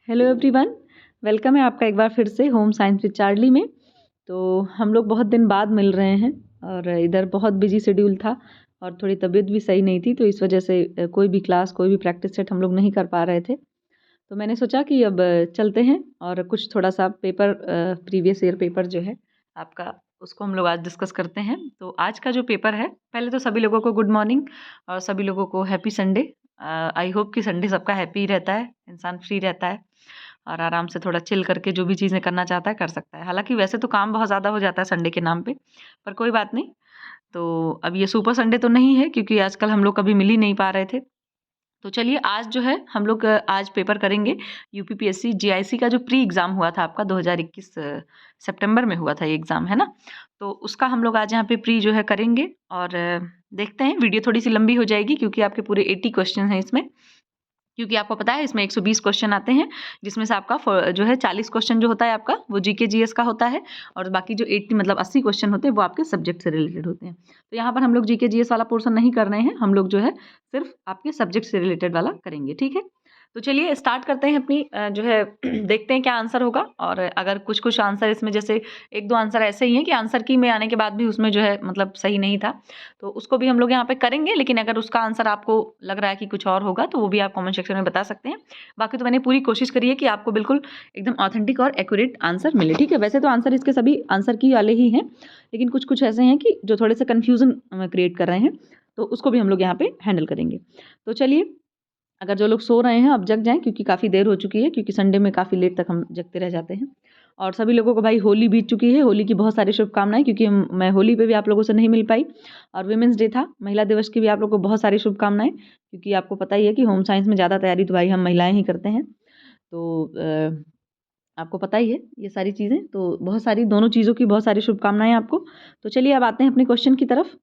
Hello everyone, welcome है आपका एक बार फिर से होम साइंस विद चार्ली में। तो हम लोग बहुत दिन बाद मिल रहे हैं और इधर बहुत बिजी शेड्यूल था और थोड़ी तबीयत भी सही नहीं थी, तो इस वजह से कोई भी क्लास कोई भी प्रैक्टिस सेट हम लोग नहीं कर पा रहे थे। तो मैंने सोचा कि अब चलते हैं और कुछ थोड़ा सा पेपर प्रीवियस ईयर पेपर जो है आपका, उसको हम लोग आज डिस्कस करते हैं। तो आज का जो पेपर है, पहले तो सभी लोगों को गुड मॉर्निंग और सभी लोगों को हैप्पी संडे। आई होप कि संडे सबका हैप्पी रहता है, इंसान फ्री रहता है और आराम से थोड़ा चिल करके जो भी चीज़ें करना चाहता है कर सकता है। हालांकि वैसे तो काम बहुत ज़्यादा हो जाता है संडे के नाम पे, पर कोई बात नहीं। तो अब ये सुपर संडे तो नहीं है क्योंकि आजकल हम लोग कभी मिल ही नहीं पा रहे थे। तो चलिए आज जो है हम लोग आज पेपर करेंगे यूपीपीएससी जीआईसी का जो प्री एग्ज़ाम हुआ था आपका 2021 सितंबर में हुआ था ये एग्ज़ाम, है ना। तो उसका हम लोग आज यहाँ पे प्री जो है करेंगे और देखते हैं। वीडियो थोड़ी सी लंबी हो जाएगी क्योंकि आपके पूरे 80 क्वेश्चन हैं इसमें, क्योंकि आपको पता है इसमें 120 क्वेश्चन आते हैं, जिसमें से आपका जो है 40 क्वेश्चन जो होता है आपका वो जीके जीएस का होता है और बाकी जो 80 मतलब 80 क्वेश्चन होते हैं वो आपके सब्जेक्ट से रिलेटेड होते हैं। तो यहाँ पर हम लोग जीके जीएस वाला पोर्शन नहीं कर रहे हैं, हम लोग जो है सिर्फ आपके सब्जेक्ट से रिलेटेड वाला करेंगे, ठीक है। तो चलिए स्टार्ट करते हैं अपनी जो है देखते हैं क्या आंसर होगा। और अगर कुछ कुछ आंसर इसमें जैसे एक दो आंसर ऐसे ही हैं कि आंसर की में आने के बाद भी उसमें जो है मतलब सही नहीं था, तो उसको भी हम लोग यहाँ पे करेंगे। लेकिन अगर उसका आंसर आपको लग रहा है कि कुछ और होगा तो वो भी आप कमेंट सेक्शन में बता सकते हैं। बाकी तो मैंने पूरी कोशिश करी है कि आपको बिल्कुल एकदम ऑथेंटिक और एक्यूरेट आंसर मिले, ठीक है। वैसे तो आंसर इसके सभी आंसर की वाले ही हैं, लेकिन कुछ कुछ ऐसे हैं कि जो थोड़े से कन्फ्यूजन क्रिएट कर रहे हैं, तो उसको भी हम लोग यहाँ पे हैंडल करेंगे। तो चलिए, अगर जो लोग सो रहे हैं अब जग जाएं क्योंकि काफ़ी देर हो चुकी है, क्योंकि संडे में काफ़ी लेट तक हम जगते रह जाते हैं। और सभी लोगों को भाई होली बीत चुकी है, होली की बहुत सारी शुभकामनाएं, क्योंकि मैं होली पे भी आप लोगों से नहीं मिल पाई। और वुमेंस डे था, महिला दिवस की भी आप लोगों को बहुत सारी शुभकामनाएं, क्योंकि आपको पता ही है कि होम साइंस में ज़्यादा तैयारी तो भाई हम महिलाएं ही करते हैं। तो आपको पता ही है ये सारी चीज़ें, तो बहुत सारी दोनों चीज़ों की बहुत सारी शुभकामनाएं आपको। तो चलिए अब आते हैं अपने क्वेश्चन की तरफ।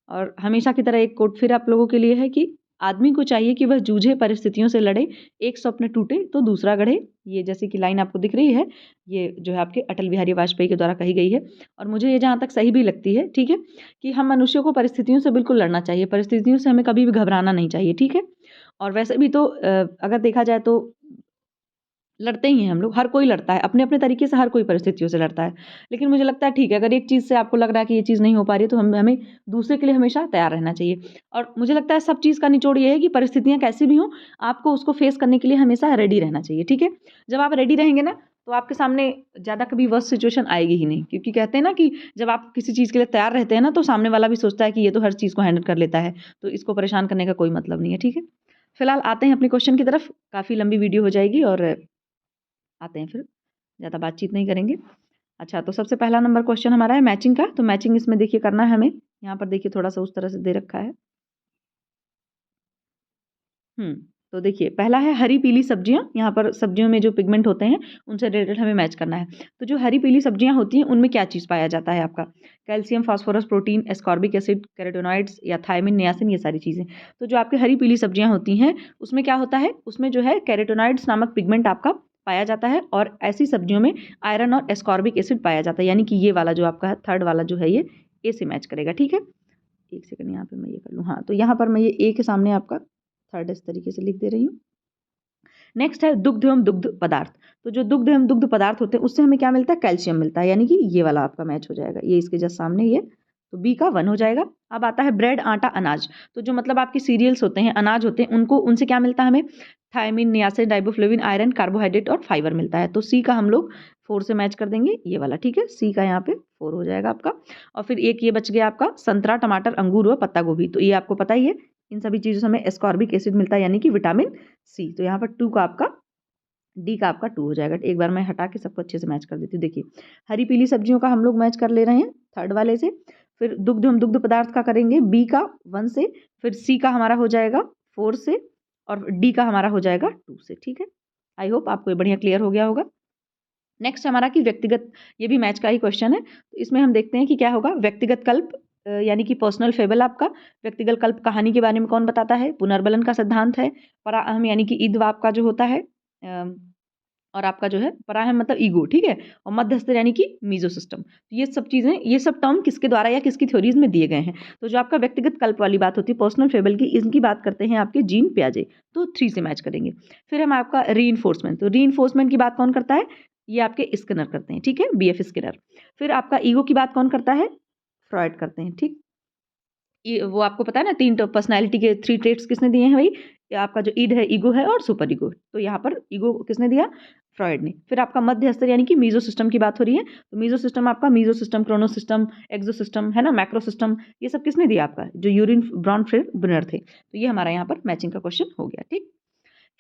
और हमेशा की तरह एक कोट फिर आप लोगों के लिए है कि आदमी को चाहिए कि वह जूझे परिस्थितियों से लड़े, एक स्वप्न टूटे तो दूसरा गढ़े। ये जैसे कि लाइन आपको दिख रही है, ये जो है आपके अटल बिहारी वाजपेयी के द्वारा कही गई है। और मुझे ये जहाँ तक सही भी लगती है, ठीक है, कि हम मनुष्यों को परिस्थितियों से बिल्कुल लड़ना चाहिए, परिस्थितियों से हमें कभी भी घबराना नहीं चाहिए, ठीक है। और वैसे भी तो अगर देखा जाए तो लड़ते ही हैं हम लोग, हर कोई लड़ता है अपने अपने तरीके से, हर कोई परिस्थितियों से लड़ता है। लेकिन मुझे लगता है ठीक है, अगर एक चीज़ से आपको लग रहा है कि ये चीज़ नहीं हो पा रही है तो हमें दूसरे के लिए हमेशा तैयार रहना चाहिए। और मुझे लगता है सब चीज़ का निचोड़ ये है कि परिस्थितियाँ कैसी भी हों, आपको उसको फेस करने के लिए हमेशा रेडी रहना चाहिए, ठीक है। जब आप रेडी रहेंगे ना, तो आपके सामने ज़्यादा कभी वर्स्ट सिचुएशन आएगी ही नहीं, क्योंकि कहते हैं ना कि जब आप किसी चीज़ के लिए तैयार रहते हैं ना, तो सामने वाला भी सोचता है कि ये तो हर चीज़ को हैंडल कर लेता है, तो इसको परेशान करने का कोई मतलब नहीं है, ठीक है। फिलहाल आते हैं अपने क्वेश्चन की तरफ, काफ़ी लंबी वीडियो हो जाएगी और आते हैं फिर, ज़्यादा बातचीत नहीं करेंगे। अच्छा, तो सबसे पहला नंबर क्वेश्चन हमारा है मैचिंग का। तो मैचिंग इसमें देखिए करना है हमें, यहाँ पर देखिए थोड़ा सा उस तरह से दे रखा है। तो देखिए पहला है हरी पीली सब्जियां। यहाँ पर सब्जियों में जो पिगमेंट होते हैं उनसे रिलेटेड हमें मैच करना है। तो जो हरी पीली सब्जियां होती हैं उनमें क्या चीज़ पाया जाता है आपका? Calcium, phosphorus, protein, ascorbic acid, carotenoids या थायमिन, नियासिन, ये सारी चीज़ें। तो जो आपकी हरी पीली सब्जियां होती हैं उसमें क्या होता है? उसमें जो है कैरोटीनॉइड्स नामक पिगमेंट आपका पाया जाता है, और ऐसी सब्जियों में आयरन और एस्कॉर्बिक एसिड पाया जाता है। यानी कि ये वाला जो आपका है थर्ड वाला जो है ये ए से मैच करेगा, ठीक है। एक सेकंड यहाँ पे मैं ये कर लूँ, हाँ, तो यहाँ पर मैं ये ए के सामने आपका थर्ड इस तरीके से लिख दे रही हूँ। नेक्स्ट है दुग्ध एवं दुग्ध पदार्थ। तो जो दुग्ध एवं दुग्ध पदार्थ होते हैं उससे हमें क्या मिलता है? कैल्शियम मिलता है, यानी कि ये वाला आपका मैच हो जाएगा, ये इसके जस्ट सामने ये, तो बी का 1 हो जाएगा। अब आता है ब्रेड, आटा, अनाज। तो जो मतलब आपके सीरियल्स होते हैं, अनाज होते हैं, उनको उनसे क्या मिलता है हमें? Thiamine, niacin, riboflavin, iron, carbohydrate और फाइबर मिलता है। तो सी का हम लोग 4 से मैच कर देंगे, ये वाला, ठीक है। सी का यहाँ पे 4 हो जाएगा आपका। और फिर एक ये बच गया आपका संतरा, टमाटर, अंगूर व पत्ता गोभी। तो ये आपको पता ही है, इन सभी चीज़ों से हमें एस्कॉर्बिक एसिड मिलता है, यानी कि विटामिन सी। तो यहाँ पर 2 का आपका, डी का आपका 2 हो जाएगा। एक बार मैं हटा के सबको अच्छे से मैच कर देती हूँ। देखिए हरी पीली सब्जियों का हम लोग मैच कर ले रहे हैं थर्ड वाले से। फिर दुग्ध, हम दुग्ध पदार्थ का करेंगे बी का 1 से, फिर सी का हमारा हो जाएगा 4 से, और डी का हमारा हो जाएगा 2 से, ठीक है। आई होप आपको ये बढ़िया क्लियर हो गया होगा। नेक्स्ट हमारा कि व्यक्तिगत, ये भी मैच का ही क्वेश्चन है। तो इसमें हम देखते हैं कि क्या होगा। व्यक्तिगत कल्प यानी कि पर्सनल फेबल आपका। व्यक्तिगत कल्प कहानी के बारे में कौन बताता है? पुनर्बलन का सिद्धांत है। पराअहम यानी कि ईदवा आपका जो होता है और आपका जो है परा है मतलब ईगो, ठीक है, और मध्यस्थ यानी कि मीजो सिस्टम। तो ये सब चीज़ें, ये सब टर्म किसके द्वारा या किसकी थ्योरीज में दिए गए हैं? तो जो आपका व्यक्तिगत कल्प वाली बात होती है, पर्सनल फेबल की, इनकी बात करते हैं आपके जीन पियाजे, तो 3 से मैच करेंगे। फिर हम आपका रीइंफोर्समेंट, तो रीइंफोर्समेंट की बात कौन करता है? ये आपके स्किनर करते हैं, ठीक है, बीएफ स्किनर। फिर आपका ईगो की बात कौन करता है? फ्रॉइड करते हैं, ठीक। ये वो आपको पता है ना, 3 पर्सनैलिटी के 3 ट्रेट्स किसने दिए हैं भाई? ये आपका जो ईड है, ईगो है और सुपर ईगो। तो यहाँ पर ईगो किसने दिया? फ्रॉइड ने। फिर आपका मध्य स्तर यानी कि मीजो सिस्टम की बात हो रही है, तो मीजो सिस्टम आपका मीजो सिस्टम, क्रोनो सिस्टम, एक्सो सिस्टम है ना, मैक्रो सिस्टम, ये सब किसने दिया आपका? जो यूरिन ब्राउन ब्रुनर थे। तो ये हमारा यहाँ पर मैचिंग का क्वेश्चन हो गया, ठीक।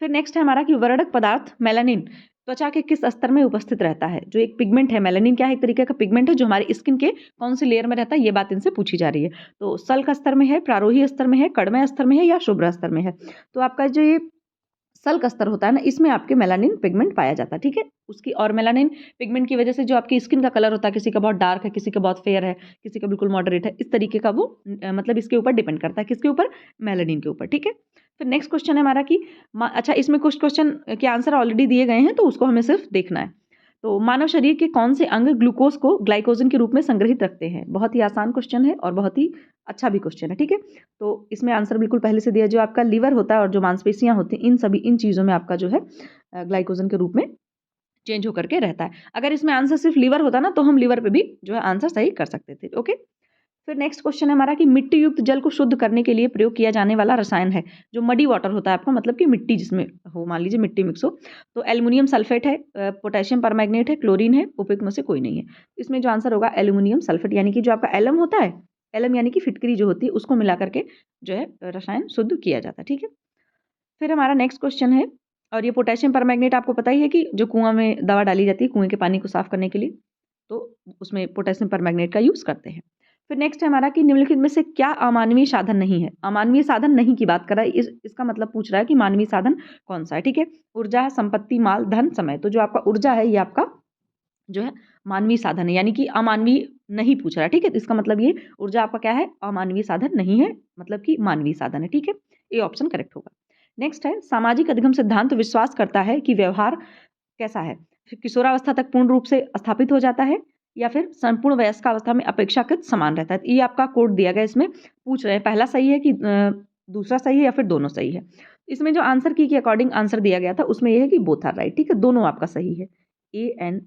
फिर नेक्स्ट है हमारा कि वर्णक पदार्थ मेलानिन त्वचा के किस स्तर में उपस्थित रहता है? जो एक पिगमेंट है, मेलानिन क्या है? एक तरीके का पिगमेंट है जो हमारी स्किन के कौन से लेयर में रहता है, ये बात इनसे पूछी जा रही है। तो सल्क स्तर में है, प्रारोही स्तर में है, कड़मय स्तर में है या शुभ्र स्तर में है? तो आपका जो ये सल्क स्तर होता है ना, इसमें आपके मेलानिन पिगमेंट पाया जाता है, ठीक है। उसकी और मेलानिन पिगमेंट की वजह से जो आपकी स्किन का कलर होता है, किसी का बहुत डार्क है, किसी का बहुत फेयर है, किसी का बिल्कुल मॉडरेट है, इस तरीके का वो मतलब इसके ऊपर डिपेंड करता है, किसके ऊपर? मेलानिन के ऊपर, ठीक है। फिर नेक्स्ट क्वेश्चन है हमारा कि अच्छा, इसमें कुछ क्वेश्चन के आंसर ऑलरेडी दिए गए हैं, तो उसको हमें सिर्फ देखना है। तो मानव शरीर के कौन से अंग ग्लूकोज को ग्लाइकोजन के रूप में संग्रहित रखते हैं? बहुत ही आसान क्वेश्चन है और बहुत ही अच्छा भी क्वेश्चन है, ठीक है। तो इसमें आंसर बिल्कुल पहले से दिया, जो आपका लीवर होता है और जो मांसपेशियां होती हैं, इन चीज़ों में आपका जो है ग्लाइकोजन के रूप में चेंज होकर के रहता है। अगर इसमें आंसर सिर्फ लीवर होता ना, तो हम लीवर पे भी जो है आंसर सही कर सकते थे, ओके। फिर नेक्स्ट क्वेश्चन है हमारा कि मिट्टी युक्त जल को शुद्ध करने के लिए प्रयोग किया जाने वाला रसायन है, जो मडी वाटर होता है आपका, मतलब कि मिट्टी जिसमें हो, मान लीजिए मिट्टी मिक्स हो, तो एल्युमिनियम सल्फेट है, पोटेशियम परमैंगनेट है, क्लोरीन है, उपयुक्त में से कोई नहीं है। इसमें जो आंसर होगा एल्युमिनियम सल्फेट, यानी कि जो आपका एलम होता है, एलम यानी कि फिटकरी जो होती है, उसको मिला करके जो है रसायन शुद्ध किया जाता है, ठीक है। फिर हमारा नेक्स्ट क्वेश्चन है, और ये पोटेशियम परमैंगनेट आपको पता ही है कि जो कुआं में दवा डाली जाती है कुएं के पानी को साफ करने के लिए, तो उसमें पोटेशियम परमैंगनेट का यूज करते हैं। फिर नेक्स्ट है हमारा कि निम्नलिखित में से क्या अमानवीय साधन नहीं है? अमानवीय साधन नहीं की बात कर रहा है, इसका मतलब पूछ रहा है कि मानवीय साधन कौन सा है, ठीक है। ऊर्जा, संपत्ति, माल, धन, समय। तो जो आपका ऊर्जा है, ये आपका जो है मानवीय साधन है, यानी कि अमानवीय नहीं पूछ रहा है, ठीक है। तो इसका मतलब ये ऊर्जा आपका क्या है? अमानवीय साधन नहीं है, मतलब कि मानवीय साधन है, ठीक है। ये ऑप्शन करेक्ट होगा। नेक्स्ट है सामाजिक अधिगम सिद्धांत विश्वास करता है कि व्यवहार कैसा है? फिर किशोरावस्था तक पूर्ण रूप से स्थापित हो जाता है, या फिर संपूर्ण वयस्कावस्था में अपेक्षाकृत समान रहता है। ये आपका कोड दिया गया, इसमें पूछ रहे हैं पहला सही है कि दूसरा सही है या फिर दोनों सही है। इसमें जो आंसर की के अकॉर्डिंग आंसर दिया गया था, उसमें यह है कि बोथ आर राइट, ठीक है, दोनों आपका सही है। AN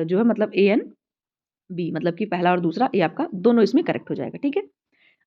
जो है मतलब ANB, मतलब कि पहला और दूसरा, ये आपका दोनों इसमें करेक्ट हो जाएगा, ठीक है।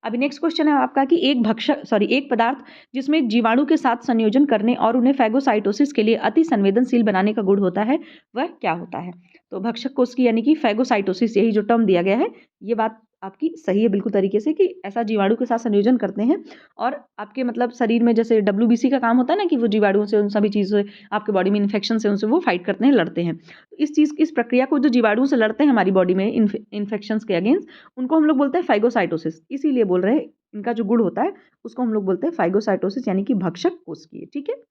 अभी नेक्स्ट क्वेश्चन है आपका कि एक पदार्थ जिसमें जीवाणु के साथ संयोजन करने और उन्हें फैगोसाइटोसिस के लिए अति संवेदनशील बनाने का गुण होता है, वह क्या होता है? तो भक्षक कोष की यानी कि फैगोसाइटोसिस, यही जो टर्म दिया गया है, ये बात आपकी सही है बिल्कुल तरीके से, कि ऐसा जीवाणु के साथ संयोजन करते हैं और आपके मतलब शरीर में जैसे WBC का काम होता है ना, कि वो जीवाणुओं से, उन सभी चीज़ों से, आपके बॉडी में इन्फेक्शन से उनसे वो फाइट करते हैं, लड़ते हैं। तो इस प्रक्रिया को जो जीवाणुओं से लड़ते हैं हमारी बॉडी में इन्फेक्शन के अगेंस्ट, उनको हम लोग बोलते हैं फैगोसाइटोसिस। इसीलिए बोल रहे हैं इनका जो गुण होता है उसको हम लोग बोलते हैं फैगोसाइटोसिस, यानी कि भक्षक कोशिकीय, ठीक है।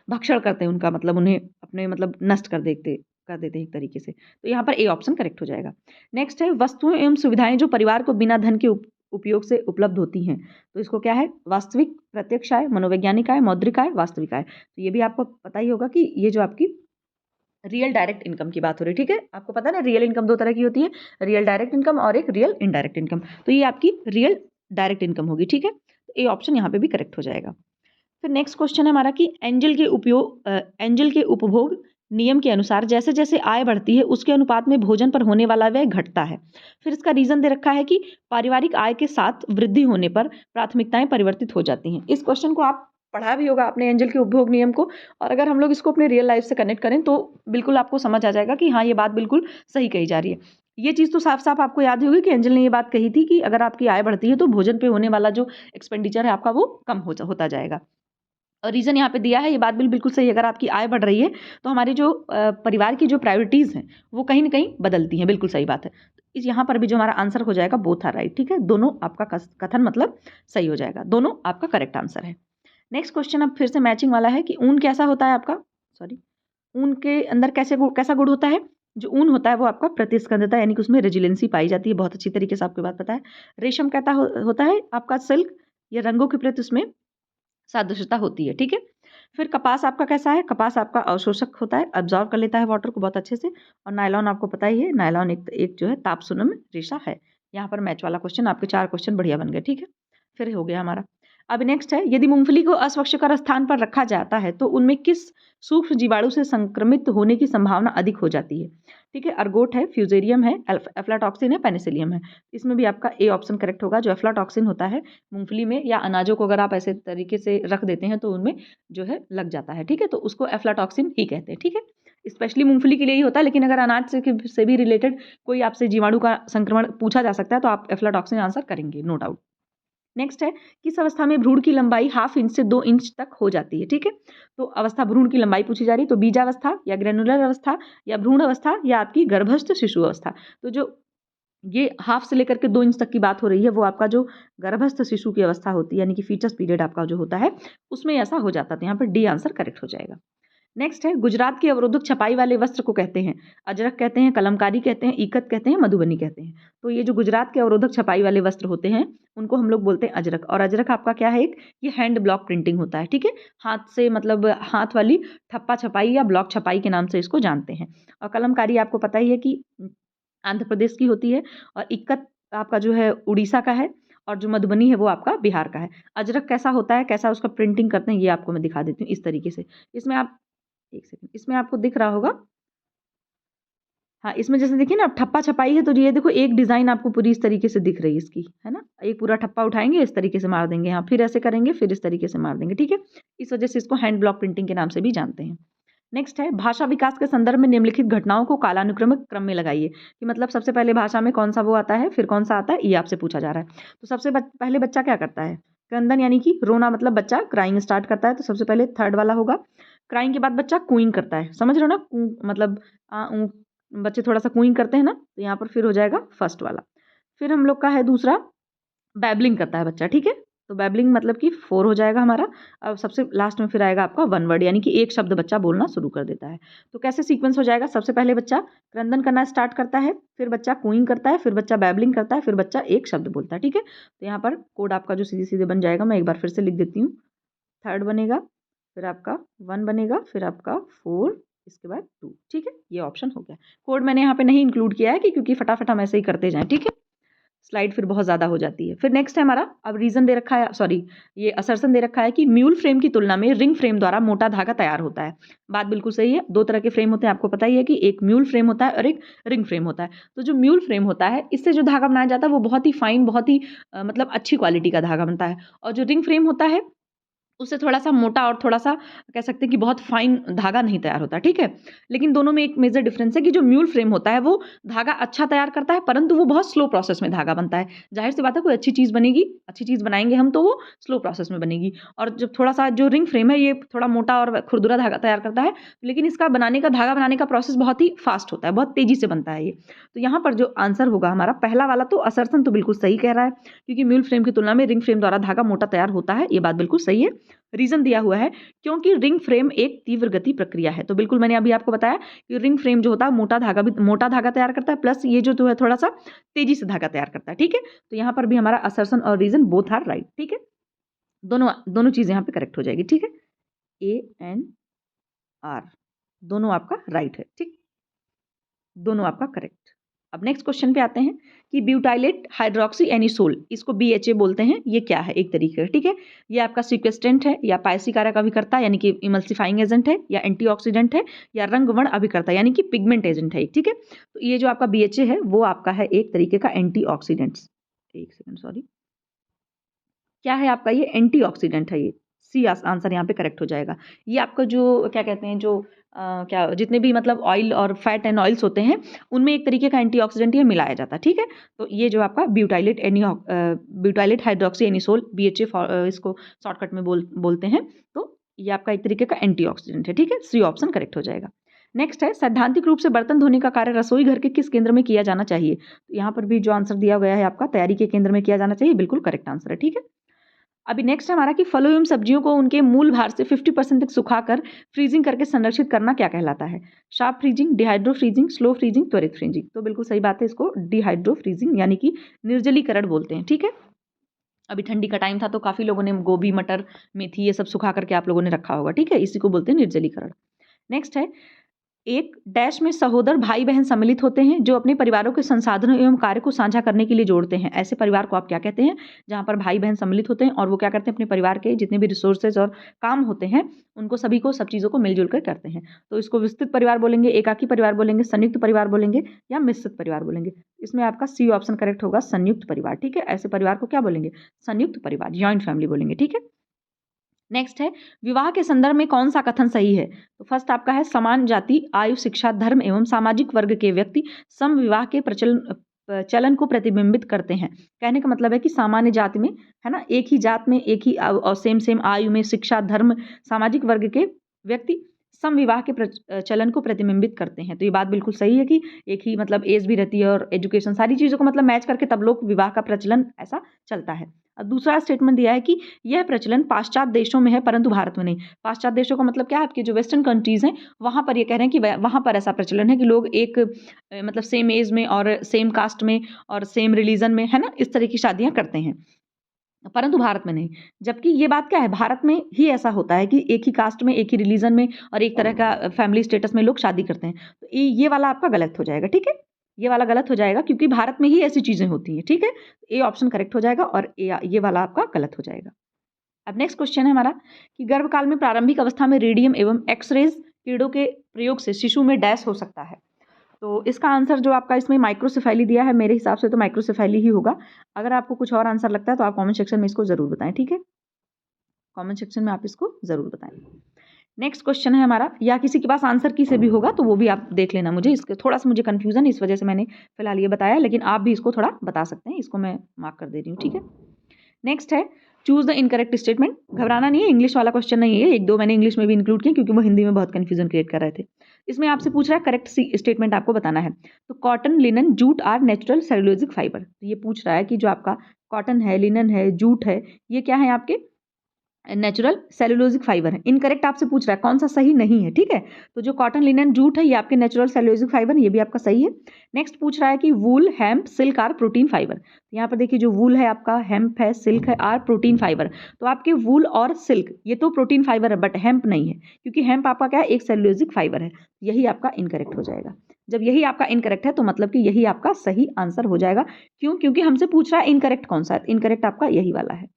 भक्षण करते हैं उनका, मतलब उन्हें अपने मतलब नष्ट कर देते हैं एक तरीके से। तो यहाँ पर ए ऑप्शन करेक्ट हो जाएगा। नेक्स्ट है वस्तुएं एवं सुविधाएं जो परिवार को बिना धन के उपयोग से उपलब्ध होती हैं, तो इसको क्या है? वास्तविक, प्रत्यक्ष आय, मनोवैज्ञानिक आय, मौद्रिक आय, वास्तविक आय। तो ये भी आपको पता ही होगा कि ये जो आपकी रियल डायरेक्ट इनकम की बात हो रही है, ठीक है। आपको पता है ना, रियल इनकम 2 तरह की होती है, रियल डायरेक्ट इनकम और एक रियल इनडायरेक्ट इनकम। तो ये आपकी रियल डायरेक्ट इनकम होगी, ठीक है। तो ए ऑप्शन यहाँ पे भी करेक्ट हो जाएगा। फिर नेक्स्ट क्वेश्चन है हमारा कि एंजल के उपभोग नियम के अनुसार जैसे जैसे आय बढ़ती है उसके अनुपात में भोजन पर होने वाला व्यय घटता है। फिर इसका रीजन दे रखा है कि पारिवारिक आय के साथ वृद्धि होने पर प्राथमिकताएं परिवर्तित हो जाती हैं। इस क्वेश्चन को आप पढ़ा भी होगा आपने, एंजल के उपभोग नियम को, और अगर हम लोग इसको अपने रियल लाइफ से कनेक्ट करें तो बिल्कुल आपको समझ आ जाएगा कि हाँ, ये बात बिल्कुल सही कही जा रही है। ये चीज़ तो साफ साफ आपको याद होगी कि एंजल ने ये बात कही थी कि अगर आपकी आय बढ़ती है तो भोजन पे होने वाला जो एक्सपेंडिचर है आपका वो कम होता जाएगा। और रीज़न यहाँ पे दिया है, ये बात बिल्कुल सही है। अगर आपकी आय बढ़ रही है तो हमारी जो परिवार की जो प्रायोरिटीज़ हैं वो कहीं ना कहीं बदलती हैं, बिल्कुल सही बात है। इस यहाँ पर भी जो हमारा आंसर हो जाएगा बोथ आर राइट, ठीक है। दोनों आपका कथन मतलब सही हो जाएगा, दोनों आपका करेक्ट आंसर है। नेक्स्ट क्वेश्चन अब फिर से मैचिंग वाला है कि ऊन कैसा होता है आपका, ऊन के अंदर कैसा गुण होता है? जो ऊन होता है वो आपका प्रतिस्पंदता, यानी कि उसमें रेजिलेंसी पाई जाती है, बहुत अच्छी तरीके से आपको बात पता है। रेशम कहता होता है आपका सिल्क, या रंगों के प्रति उसमें सादृश्यता होती है, ठीक है। फिर कपास आपका कैसा है, कपास आपका अवशोषक होता है, अब्जॉर्व कर लेता है वाटर को बहुत अच्छे से। और नायलॉन आपको पता ही है, नायलॉन एक जो है ताप सुनम रेशा है। यहाँ पर मैच वाला क्वेश्चन, आपके 4 क्वेश्चन बढ़िया बन गए, ठीक है। फिर हो गया हमारा। अब नेक्स्ट है, यदि मूंगफली को अस्वच्छकर स्थान पर रखा जाता है तो उनमें किस सूक्ष्म जीवाणु से संक्रमित होने की संभावना अधिक हो जाती है? ठीक है, अर्गोट है, फ्यूजेरियम है, एफ्लाटॉक्सिन है, पेनिसिलियम है। इसमें भी आपका ए ऑप्शन करेक्ट होगा। जो एफ्लाटॉक्सिन होता है मूंगफली में या अनाजों को अगर आप ऐसे तरीके से रख देते हैं तो उनमें जो है लग जाता है, ठीक है, तो उसको एफ्लाटॉक्सिन ही कहते हैं, ठीक है। स्पेशली मूंगफली के लिए ही होता है, लेकिन अगर अनाज से भी रिलेटेड कोई आपसे जीवाणु का संक्रमण पूछा जा सकता है तो आप एफ्लाटॉक्सिन आंसर करेंगे, नो डाउट। नेक्स्ट है, किस अवस्था में भ्रूण की लंबाई 1/2 इंच से 2 इंच तक हो जाती है? ठीक है, तो अवस्था भ्रूण की लंबाई पूछी जा रही है, तो बीजावस्था या ग्रेनुलर अवस्था या भ्रूण अवस्था या आपकी गर्भस्थ शिशु अवस्था। तो जो ये 1/2 से लेकर के 2 इंच तक की बात हो रही है, वो आपका जो गर्भस्थ शिशु की अवस्था होती है, यानी कि फीटस पीरियड आपका जो होता है, उसमें ऐसा हो जाता है। तो यहाँ पर डी आंसर करेक्ट हो जाएगा। नेक्स्ट है, गुजरात के अवरोधक छपाई वाले वस्त्र को कहते हैं? अजरक कहते हैं, कलमकारी कहते हैं, इकत कहते हैं, मधुबनी कहते हैं। तो ये जो गुजरात के अवरोधक छपाई वाले वस्त्र होते हैं उनको हम लोग बोलते हैं अजरक। और अजरक आपका क्या है, एक ये हैंड ब्लॉक प्रिंटिंग होता है, ठीक है, हाथ से, मतलब हाथ वाली ठप्पा छपाई या ब्लॉक छपाई के नाम से इसको जानते हैं। और कलमकारी आपको पता ही है कि आंध्र प्रदेश की होती है, और इक्कत आपका जो है उड़ीसा का है, और जो मधुबनी है वो आपका बिहार का है। अजरक कैसा होता है, कैसा उसका प्रिंटिंग करते हैं, ये आपको मैं दिखा देती हूँ इस तरीके से। इसमें आप एक सेकंड, इसमें आपको दिख रहा होगा, हाँ, इसमें जैसे देखिए ना, अब ठप्पा छपाई है तो ये देखो एक डिजाइन आपको पूरी इस तरीके से दिख रही है इसकी, है ना। एक पूरा ठप्पा उठाएंगे, इस तरीके से मार देंगे, हाँ, फिर ऐसे करेंगे, फिर इस तरीके से मार देंगे, ठीक है। इस वजह से इसको हैंड ब्लॉक प्रिंटिंग के नाम से भी जानते हैं। नेक्स्ट है, भाषा विकास के संदर्भ में निम्नलिखित घटनाओं को कालानुक्रमिक क्रम में लगाइए। कि मतलब सबसे पहले भाषा में कौन सा वो आता है, फिर कौन सा आता है, ये आपसे पूछा जा रहा है। तो सबसे पहले बच्चा क्या करता है, क्रंदन यानी कि रोना, मतलब बच्चा क्राइंग स्टार्ट करता है, तो सबसे पहले थर्ड वाला होगा। क्राइंग के बाद बच्चा कूइंग करता है, समझ रहे हो ना, मतलब बच्चे थोड़ा सा कूइंग करते हैं ना, तो यहाँ पर फिर हो जाएगा फर्स्ट वाला। फिर हम लोग का है दूसरा, बैबलिंग करता है बच्चा, ठीक है, तो बैबलिंग मतलब कि 4 हो जाएगा हमारा। अब सबसे लास्ट में फिर आएगा आपका वन वर्ड, यानी कि एक शब्द बच्चा बोलना शुरू कर देता है। तो कैसे सीक्वेंस हो जाएगा, सबसे पहले बच्चा क्रंदन करना स्टार्ट करता है, फिर बच्चा कूइंग करता है, फिर बच्चा बैबलिंग करता है, फिर बच्चा एक शब्द बोलता है, ठीक है। तो यहाँ पर कोड आपका जो सीधे सीधे बन जाएगा, मैं एक बार फिर से लिख देती हूँ। थर्ड बनेगा, फिर आपका 1 बनेगा, फिर आपका 4, इसके बाद 2, ठीक है, ये ऑप्शन हो गया। कोड मैंने यहाँ पे नहीं इंक्लूड किया है कि क्योंकि फटाफट हम ऐसे ही करते जाएं, ठीक है, स्लाइड फिर बहुत ज़्यादा हो जाती है। फिर नेक्स्ट है हमारा, अब रीजन दे रखा है, सॉरी, ये असर्शन दे रखा है कि म्यूल फ्रेम की तुलना में रिंग फ्रेम द्वारा मोटा धागा तैयार होता है। बात बिल्कुल सही है, 2 तरह के फ्रेम होते हैं, आपको पता ही है कि एक म्यूल फ्रेम होता है और एक रिंग फ्रेम होता है। तो जो म्यूल फ्रेम होता है, इससे जो धागा बनाया जाता है वो बहुत ही फाइन, बहुत ही मतलब अच्छी क्वालिटी का धागा बनता है। और जो रिंग फ्रेम होता है उससे थोड़ा-सा मोटा और थोड़ा-सा कह सकते हैं कि बहुत फाइन धागा नहीं तैयार होता, ठीक है? लेकिन दोनों में एक मेजर डिफरेंस है कि जो म्यूल फ्रेम होता है वो धागा अच्छा तैयार करता है, परंतु वो बहुत स्लो प्रोसेस में धागा बनता है। ज़ाहिर-सी बात है, कोई अच्छी चीज़ बनेगी, अच्छी चीज़ बनाएँगे हम तो वो स्लो प्रोसेस में बनेगी। और जब थोड़ा-सा जो रिंग फ्रेम है, ये थोड़ा मोटा और खुरदुरा धागा तैयार करता है, लेकिन इसका धागा बनाने का प्रोसेस बहुत ही फास्ट होता है, बहुत तेज़ी से बनता है ये। तो यहाँ पर जो आंसर होगा हमारा पहला वाला, तो असर्सन तो बिल्कुल सही कह रहा है, क्योंकि म्यूल फ्रेम की तुलना में रिंग फ्रेम द्वारा धागा मोटा तैयार होता है, ये बात बिल्कुल सही है। रीजन दिया हुआ है क्योंकि रिंग फ्रेम एक तीव्र गति प्रक्रिया है। तो बिल्कुल मैंने अभी आपको बताया कि रिंग फ्रेम जो होता है मोटा धागा तैयार करता है, प्लस ये जो है थोड़ा सा तेजी से धागा तैयार करता है, ठीक है। तो यहाँ पर भी हमारा असर्शन और रीजन बोथ आर राइट, ठीक है, दोनों चीजें यहाँ पे करेक्ट हो जाएगी, ठीक है, ए एंड आर दोनों आपका राइट है, ठीक, दोनों आपका करेक्ट। अब नेक्स्ट क्वेश्चन पे आते हैं कि ब्यूटाइलेट हाइड्रोक्सी एनिसोल, इसको BHA बोलते हैं, ये क्या है एक तरीके का, ठीक है। ये आपका सीक्वेस्टेंट है या पायसी कारक अभिकर्ता यानी कि इमल्सिफाइंग एजेंट है, या एंटीऑक्सीडेंट है, या रंगवर्ण अभिकर्ता यानी कि पिगमेंट एजेंट है, ठीक है। तो ये जो आपका BHA है वो आपका है एक तरीके का एंटीऑक्सीडेंट्स, एक सेकंड सॉरी, क्या है आपका, ये एंटीऑक्सीडेंट है, ये सी आंसर यहाँ पे करेक्ट हो जाएगा। ये आपका जो क्या कहते हैं, जो क्या जितने भी मतलब ऑयल और फैट एंड ऑयल्स होते हैं उनमें एक तरीके का एंटीऑक्सीडेंट ये मिलाया जाता है, ठीक है। तो ये जो आपका ब्यूटाइलेट हाइड्रोक्सी एनिसोल BHA इसको शॉर्टकट में बोलते हैं, तो ये आपका एक तरीके का एंटीऑक्सीडेंट है, ठीक है, सी ऑप्शन करेक्ट हो जाएगा। नेक्स्ट है, सैद्धांतिक रूप से बर्तन धोने का कार्य रसोई घर के किस केंद्र में किया जाना चाहिए? तो यहाँ पर भी जो आंसर दिया गया है आपका तैयारी के केंद्र में किया जाना चाहिए, बिल्कुल करेक्ट आंसर है, ठीक है। अभी नेक्स्ट हमारा कि फलों एवं सब्जियों को उनके मूल भार से 50% तक सुखाकर फ्रीजिंग करके संरक्षित करना क्या कहलाता है? Sharp freezing, dehydro freezing, slow freezing, त्वरित फ्रीजिंग। तो बिल्कुल सही बात है, इसको डिहाइड्रो फ्रीजिंग यानी कि निर्जलीकरण बोलते हैं, ठीक है। अभी ठंडी का टाइम था तो काफ़ी लोगों ने गोभी, मटर, मेथी ये सब सुखा करके आप लोगों ने रखा होगा, ठीक है। इसी को बोलते हैं निर्जलीकरण। नेक्स्ट है, एक डैश में सहोदर भाई बहन सम्मिलित होते हैं जो अपने परिवारों के संसाधनों एवं कार्य को साझा करने के लिए जोड़ते हैं। ऐसे परिवार को आप क्या कहते हैं? जहाँ पर भाई बहन सम्मिलित होते हैं और वो क्या करते हैं, अपने परिवार के जितने भी रिसोर्सेज और काम होते हैं उनको सभी को सब चीज़ों को मिलजुल कर करते हैं। तो इसको विस्तृत परिवार बोलेंगे, एकाकी परिवार बोलेंगे, संयुक्त परिवार बोलेंगे या मिश्रित परिवार बोलेंगे। इसमें आपका सी ऑप्शन करेक्ट होगा, संयुक्त परिवार, ठीक है। ऐसे परिवार को क्या बोलेंगे? संयुक्त परिवार, जॉइंट फैमिली बोलेंगे, ठीक है। नेक्स्ट है, विवाह के संदर्भ में कौन सा कथन सही है? तो फर्स्ट आपका है, समान जाति, आयु, शिक्षा, धर्म एवं सामाजिक वर्ग के व्यक्ति समविवाह के चलन को प्रतिबिंबित करते हैं। कहने का मतलब है कि सामान्य जाति में, है ना, एक ही जात में, एक ही और सेम आयु में, शिक्षा, धर्म, सामाजिक वर्ग के व्यक्ति समविवाह के चलन को प्रतिबिंबित करते हैं। तो ये बात बिल्कुल सही है कि एक ही मतलब एज भी रहती है और एजुकेशन, सारी चीज़ों को मतलब मैच करके तब लोग विवाह का प्रचलन ऐसा चलता है। अब दूसरा स्टेटमेंट दिया है कि यह प्रचलन पाश्चात्य देशों में है परंतु भारत में नहीं। पाश्चात्य देशों का मतलब क्या है? आपके जो वेस्टर्न कंट्रीज़ हैं वहाँ पर ये कह रहे हैं कि वहाँ पर ऐसा प्रचलन है कि लोग एक मतलब सेम एज में और सेम कास्ट में और सेम रिलीजन में, है ना, इस तरह की शादियाँ करते हैं, परंतु भारत में नहीं। जबकि ये बात क्या है, भारत में ही ऐसा होता है कि एक ही कास्ट में, एक ही रिलीजन में और एक तरह का फैमिली स्टेटस में लोग शादी करते हैं। तो ये वाला आपका गलत हो जाएगा, ठीक है। ये वाला गलत हो जाएगा क्योंकि भारत में ही ऐसी चीज़ें होती हैं, ठीक है। ए ऑप्शन करेक्ट हो जाएगा और ये वाला आपका गलत हो जाएगा। अब नेक्स्ट क्वेश्चन है हमारा कि गर्भकाल में प्रारंभिक अवस्था में रेडियम एवं एक्सरेज किरणों के प्रयोग से शिशु में डैश हो सकता है। तो इसका आंसर जो आपका इसमें माइक्रोसेफेली दिया है, मेरे हिसाब से तो माइक्रोसेफेली ही होगा। अगर आपको कुछ और आंसर लगता है तो आप कमेंट सेक्शन में इसको ज़रूर बताएं, ठीक है। कमेंट सेक्शन में आप इसको ज़रूर बताएं। नेक्स्ट क्वेश्चन है हमारा, या किसी के पास आंसर की से भी होगा तो वो भी आप देख लेना। मुझे इसके थोड़ा सा मुझे कन्फ्यूजन, इस वजह से मैंने फिलहाल ये बताया, लेकिन आप भी इसको थोड़ा बता सकते हैं। इसको मैं मार्क कर दे रही हूँ, ठीक है। नेक्स्ट है, चूज द इनकरेक्ट स्टेटमेंट। घबराना नहीं है, इंग्लिश वाला क्वेश्चन नहीं है, एक दो मैंने इंग्लिश में भी इंक्लूड किया क्योंकि वो हिंदी में बहुत कंफ्यूजन क्रिएट कर रहे थे। इसमें आपसे पूछ रहा है करेक्ट स्टेटमेंट आपको बताना है। तो cotton, linen, jute are natural cellulosic fibre. तो ये पूछ रहा है कि जो आपका कॉटन है, लिनन है, जूट है, ये क्या है आपके नेचुरल सेलुलोजिक फाइबर है। इनकरेक्ट आपसे पूछ रहा है कौन सा सही नहीं है, ठीक है। तो जो कॉटन, लिनन, जूट है ये आपके नेचुरल सेलुलोजिक फाइबर, ये भी आपका सही है। नेक्स्ट पूछ रहा है कि wool, hemp, silk are protein fiber. यहाँ पर देखिए, जो वूल है आपका, हेम्प है, सिल्क है, आर प्रोटीन फाइबर। तो आपके वूल और सिल्क ये तो प्रोटीन फाइबर है बट हेम्प नहीं है, क्योंकि हेम्प आपका क्या है, एक सेलुलोजिक फाइबर है। यही आपका इनकरेक्ट हो जाएगा। जब यही आपका इनकरेक्ट है तो मतलब कि यही आपका सही आंसर हो जाएगा। क्यों? क्योंकि हमसे पूछ रहा है इनकरेक्ट कौन सा है। इनकरेक्ट आपका यही वाला है।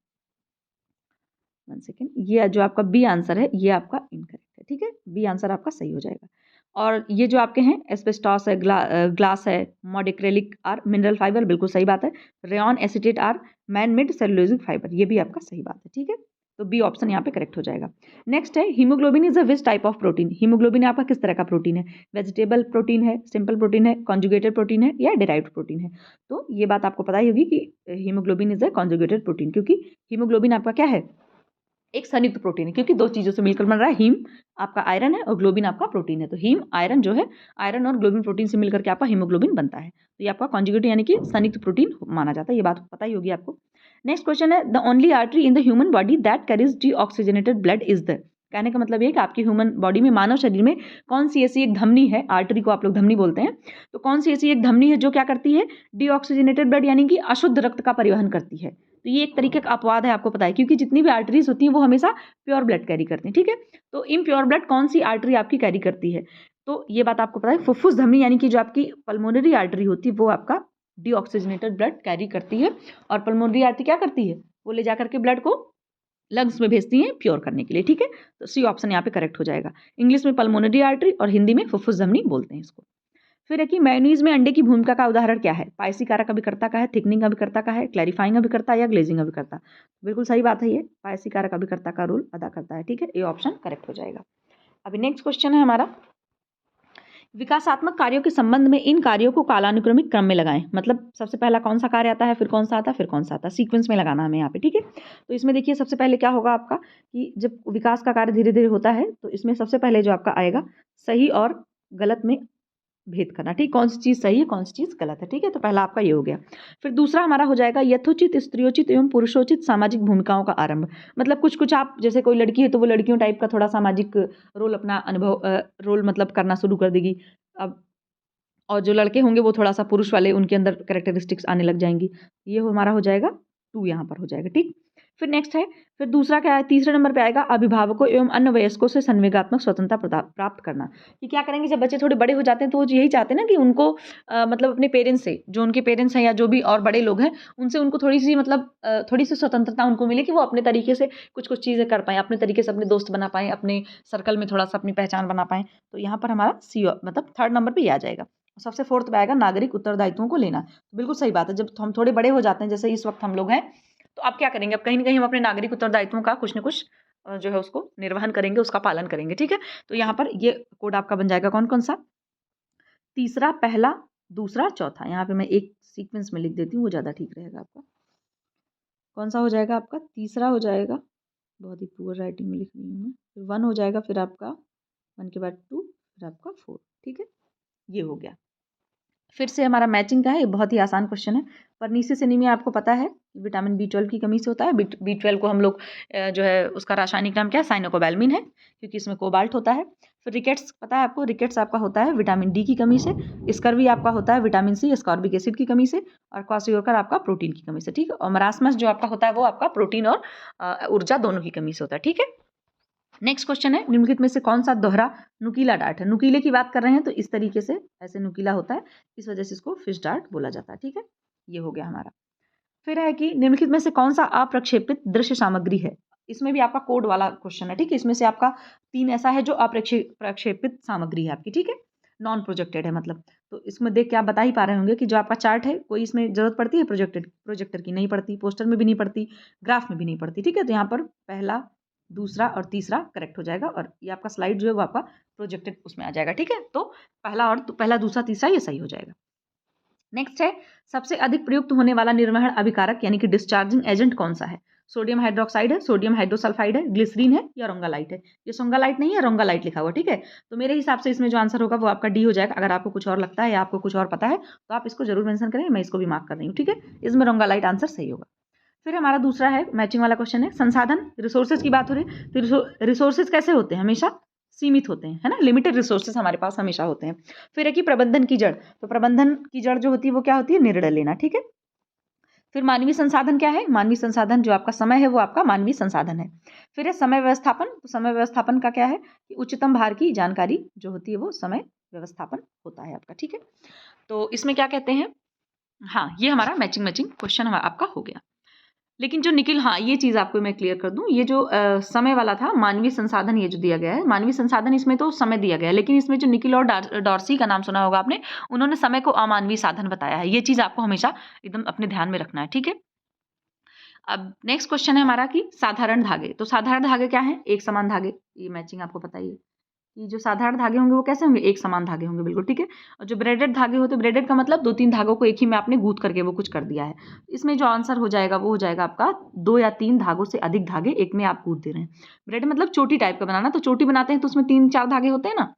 1 सेकेंड, ये जो आपका बी आंसर है ये आपका इनकरेक्ट है, ठीक है। बी आंसर आपका सही हो जाएगा। और ये जो आपके हैं, एस्बेस्टॉस है, ग्लास है, मॉडिक्रेलिक आर मिनरल फाइबर, बिल्कुल सही बात है। Rayon acetate are man made cellulosic fibre, ये भी आपका सही बात है, ठीक है। तो बी ऑप्शन यहाँ पे करेक्ट हो जाएगा। नेक्स्ट है, haemoglobin is a which type of protein. Haemoglobin आपका किस तरह का प्रोटीन है? वेजिटेबल प्रोटीन है, सिंपल प्रोटीन है, कॉन्जुगेटेड प्रोटीन है या डिराइव्ड प्रोटीन है? तो ये बात आपको पता ही होगी कि haemoglobin is a conjugated protein, क्योंकि हीमोग्लोबिन आपका क्या है, एक संयुक्त प्रोटीन है, क्योंकि दो चीजों से मिलकर बन रहा है। हीम आपका आयरन है और ग्लोबिन आपका प्रोटीन है। तो हीम आयरन जो है, आयरन और ग्लोबिन प्रोटीन से मिलकर के आपका हीमोग्लोबिन बनता है। तो ये आपका कॉन्जुगेट यानी कि संयुक्त प्रोटीन माना जाता है। ये बात पता ही होगी आपको। नेक्स्ट क्वेश्चन है, the only artery in the human body that carries deoxygenated blood is the. कहने का मतलब ये कि आपकी ह्यूमन बॉडी में, मानव शरीर में कौन सी ऐसी एक धमनी है, आर्टरी को आप लोग धमनी बोलते हैं, तो कौन सी ऐसी एक धमनी है जो क्या करती है, डीऑक्सीजनेटेड ब्लड यानी कि अशुद्ध रक्त का परिवहन करती है। तो ये एक तरीके का अपवाद है, आपको पता है, क्योंकि जितनी भी आर्टरीज होती हैं वो हमेशा प्योर ब्लड कैरी करते हैं, ठीक है। तो इम्प्योर ब्लड कौन सी आर्टरी आपकी कैरी करती है? तो ये बात आपको पता है, फुफ्फुस धमनी यानी कि जो आपकी पल्मोनरी आर्टरी होती है वो आपका डीऑक्सीजनेटेड ब्लड कैरी करती है। और पल्मोनरी आर्टरी क्या करती है, वो ले जाकर के ब्लड को लंग्स में भेजती हैं प्योर करने के लिए, ठीक है। तो सी ऑप्शन यहाँ पे करेक्ट हो जाएगा। इंग्लिश में पल्मोनरी आर्टरी और हिंदी में फुफ्फुस धमनी बोलते हैं इसको। फिर है कि मेयोनीज में अंडे की भूमिका का उदाहरण क्या है? पायसी कारक अभिकर्ता का है, थिकनिंग अभिकर्ता का है, क्लैरिफाइंग अभिकर्ता या ग्लेजिंग अभिकर्ता? बिल्कुल सही बात है, ये पायसी कारक अभिकर्ता का रोल अदा करता है, ठीक है। ये ऑप्शन करेक्ट हो जाएगा। अभी नेक्स्ट क्वेश्चन है हमारा, विकासात्मक कार्यों के संबंध में इन कार्यों को कालानुक्रमिक क्रम में लगाएं। मतलब सबसे पहला कौन सा कार्य आता है, फिर कौन सा आता है, फिर कौन सा आता है, सीक्वेंस में लगाना हमें यहाँ पे, ठीक है। तो इसमें देखिए, सबसे पहले क्या होगा आपका कि जब विकास का कार्य धीरे धीरे होता है तो इसमें सबसे पहले जो आपका आएगा, सही और गलत में भेद करना, ठीक, कौन सी चीज़ सही है, कौन सी चीज़ गलत है, ठीक है। तो पहला आपका ये हो गया। फिर दूसरा हमारा हो जाएगा यथोचित स्त्रियोचित एवं पुरुषोचित सामाजिक भूमिकाओं का आरंभ। मतलब कुछ कुछ आप, जैसे कोई लड़की है तो वो लड़कियों टाइप का थोड़ा सामाजिक रोल, अपना अनुभव रोल मतलब करना शुरू कर देगी। अब और जो लड़के होंगे वो थोड़ा सा पुरुष वाले, उनके अंदर कैरेक्टरिस्टिक्स आने लग जाएंगी। ये हमारा हो जाएगा 2 यहाँ पर हो जाएगा, ठीक। फिर नेक्स्ट है, फिर दूसरा क्या है, तीसरे नंबर पे आएगा अभिभावकों एवं अन्य वयस्कों से संवेगात्मक स्वतंत्रता प्राप्त करना। कि क्या करेंगे, जब बच्चे थोड़े बड़े हो जाते हैं तो वो यही चाहते हैं ना कि उनको मतलब अपने पेरेंट्स से, जो उनके पेरेंट्स हैं या जो भी और बड़े लोग हैं, उनसे उनको थोड़ी-सी मतलब थोड़ी-सी स्वतंत्रता उनको मिले कि वो अपने तरीके से कुछ-कुछ चीज़ें कर पाएँ, अपने तरीके से अपने दोस्त बना पाएँ, अपने सर्कल में थोड़ा-सा अपनी पहचान बना पाएँ। तो यहाँ पर हमारा सी मतलब थर्ड नंबर पे ये आ जाएगा। सबसे फोर्थ पे आएगा नागरिक उत्तरदायित्वों को लेना। बिल्कुल सही बात है, जब हम थोड़े बड़े हो जाते हैं, जैसे इस वक्त हम लोग हैं, तो आप क्या करेंगे, अब कहीं न कहीं हम अपने नागरिक उत्तरदायित्वों का कुछ न कुछ जो है उसको निर्वहन करेंगे, उसका पालन करेंगे, ठीक है। तो यहाँ पर ये कोड आपका बन जाएगा कौन-कौन सा, तीसरा, पहला, दूसरा, चौथा। यहाँ पे मैं एक सीक्वेंस में लिख देती हूँ, वो ज़्यादा ठीक रहेगा आपका। कौन सा हो जाएगा आपका, तीसरा हो जाएगा, बहुत ही पुअर राइटिंग में लिख रही हूँ मैं। फिर 1 हो जाएगा, फिर आपका 1 के बाद 2, फिर आपका 4, ठीक है। ये हो गया। फिर से हमारा मैचिंग का है, ये बहुत ही आसान क्वेश्चन है। परनीसिस एनीमिया आपको पता है विटामिन B12 की कमी से होता है। B12 को हम लोग जो है उसका रासायनिक नाम क्या है, साइनोकोबैल्मिन है, क्योंकि इसमें कोबाल्ट होता है। फिर रिकेट्स पता है आपको, रिकेट्स आपका होता है विटामिन D की कमी से। स्कर्वी आपका होता है विटामिन C एस्कॉर्बिक एसिड की कमी से। और क्वाशियोकर आपका प्रोटीन की कमी से, ठीक है। और मरासमस जो आपका होता है वो आपका प्रोटीन और ऊर्जा दोनों की कमी से होता है, ठीक है। नेक्स्ट क्वेश्चन है, निम्नलिखित में से कौन सा दोहरा नुकीला डार्ट है। नुकीले की बात कर रहे हैं तो इस तरीके से ऐसे नुकीला होता है, इस वजह से इसको फिश डार्ट बोला जाता है, ठीक है। ये हो गया हमारा। फिर है कि निम्नलिखित में से कौन सा अप्रक्षेपित दृश्य सामग्री है। इसमें भी आपका कोड वाला क्वेश्चन है, ठीक है। इसमें से आपका 3 ऐसा है जो अप्रक्षेपित सामग्री है आपकी, ठीक है, नॉन प्रोजेक्टेड है मतलब। तो इसमें देख के आप बता ही पा रहे होंगे कि जो आपका चार्ट है, कोई इसमें जरूरत पड़ती है प्रोजेक्टर की, नहीं पड़ती, पोस्टर में भी नहीं पड़ती, ग्राफ में भी नहीं पड़ती, ठीक है। तो यहाँ पर पहला, दूसरा और तीसरा करेक्ट हो जाएगा, और ये आपका स्लाइड जो है वो आपका प्रोजेक्टेड उसमें आ जाएगा, ठीक है। तो पहला, दूसरा, तीसरा ये सही हो जाएगा। नेक्स्ट है, सबसे अधिक प्रयुक्त होने वाला निर्वहन अभिकारक यानी कि डिस्चार्जिंग एजेंट कौन सा है। सोडियम हाइड्रोक्साइड है, सोडियम हाइड्रोसल्फाइड है, ग्लिसरीन है या रोंगालाइट है। ये सोंगालाइट नहीं है, रोंगालाइट लिखा हुआ, ठीक है। तो मेरे हिसाब से इसमें जो आंसर होगा वो आपका डी हो जाएगा। अगर आपको कुछ और लगता है या आपको कुछ और पता है तो आप इसको जरूर मेंशन करें, मैं इसको भी मार्क कर रही हूँ, ठीक है। इसमें रोंगालाइट आंसर सही होगा। फिर हमारा दूसरा है, मैचिंग वाला क्वेश्चन है, संसाधन रिसोर्सेज की बात हो रही है, तो रिसोर्सेज कैसे होते हैं, हमेशा सीमित होते हैं, है ना, लिमिटेड रिसोर्सेज हमारे पास हमेशा होते हैं। फिर है कि प्रबंधन की जड़, तो प्रबंधन की जड़ जो होती है वो क्या होती है, निर्णय लेना, ठीक है। फिर मानवीय संसाधन क्या है, मानवीय संसाधन जो आपका समय है वो आपका मानवीय संसाधन है। फिर है समय व्यवस्थापन, तो समय व्यवस्थापन का क्या है कि उच्चतम भार की जानकारी जो होती है वो समय व्यवस्थापन होता है आपका, ठीक है। तो इसमें क्या कहते हैं, हाँ, ये हमारा मैचिंग क्वेश्चन आपका हो गया। लेकिन जो निखिल, हाँ, ये चीज़ आपको मैं क्लियर कर दूं, ये जो समय वाला था मानवीय संसाधन, ये जो दिया गया है मानवीय संसाधन, इसमें तो समय दिया गया है, लेकिन इसमें जो निखिल और डॉर्सी का नाम सुना होगा आपने, उन्होंने समय को अमानवीय साधन बताया है। ये चीज़ आपको हमेशा एकदम अपने ध्यान में रखना है, ठीक है। अब नेक्स्ट क्वेश्चन है हमारा कि साधारण धागे, तो साधारण धागे क्या है, एक समान धागे, ये मैचिंग आपको पता ही है कि जो साधारण धागे होंगे वो कैसे होंगे, एक समान धागे होंगे, बिल्कुल ठीक है। और जो ब्रेडेड धागे होते हैं, ब्रेडेड का मतलब 2-3 धागों को एक ही में आपने गूंथ करके वो कुछ कर दिया है। इसमें जो आंसर हो जाएगा वो हो जाएगा आपका 2 या 3 धागों से अधिक धागे एक में आप गूंथ दे रहे हैं। ब्रेड मतलब चोटी टाइप का बनाना, तो चोटी बनाते हैं तो उसमें 3-4 धागे होते हैं ना।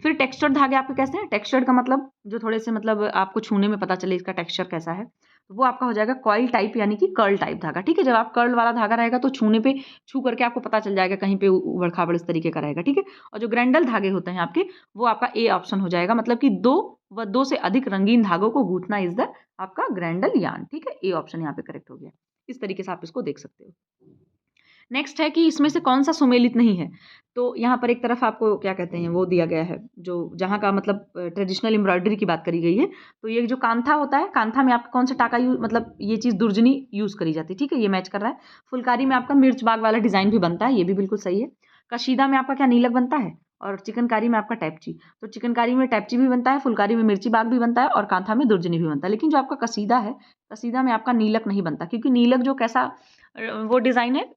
फिर टेक्सचर्ड धागे आपके कैसे हैं, टेक्सचर्ड का मतलब जो थोड़े से मतलब आपको छूने में पता चले इसका टेक्सचर कैसा है, तो वो आपका हो जाएगा कॉइल टाइप यानी कि कर्ल टाइप धागा, ठीक है। जब आप कर्ल वाला धागा रहेगा तो छूने पे छू करके आपको पता चल जाएगा कहीं पे उबड़ खाबड़ इस तरीके का रहेगा, ठीक है। और जो ग्रैंडल धागे होते हैं आपके, वो आपका ए ऑप्शन हो जाएगा, मतलब कि 2 से अधिक रंगीन धागों को गूंथना इज द आपका ग्रैंडल यार्न, ठीक है। ए ऑप्शन यहाँ पे करेक्ट हो गया। इस तरीके से आप इसको देख सकते हो। नेक्स्ट है कि इसमें से कौन सा सुमेलित नहीं है, तो यहाँ पर एक तरफ आपको क्या कहते हैं वो दिया गया है, जो जहाँ का मतलब ट्रेडिशनल एम्ब्रॉयडरी की बात करी गई है। तो ये जो कांथा होता है, कांथा में आपका कौन सा टाका मतलब ये चीज़ दुर्जनी यूज़ करी जाती है, ठीक है, ये मैच कर रहा है। फुलकारी में आपका मिर्च बाग वाला डिज़ाइन भी बनता है, ये भी बिल्कुल सही है। कशीदा में आपका क्या नीलक बनता है, और चिकनकारी में आपका टैपची। तो चिकनकारी में टैपची भी बनता है, फुलकारी में मिर्ची बाग भी बनता है, और कांथा में दुर्जनी भी बनता है। लेकिन जो आपका कसीदा है, कसीदा में आपका नीलक नहीं बनता, क्योंकि नीलक जो कैसा वो डिज़ाइन है,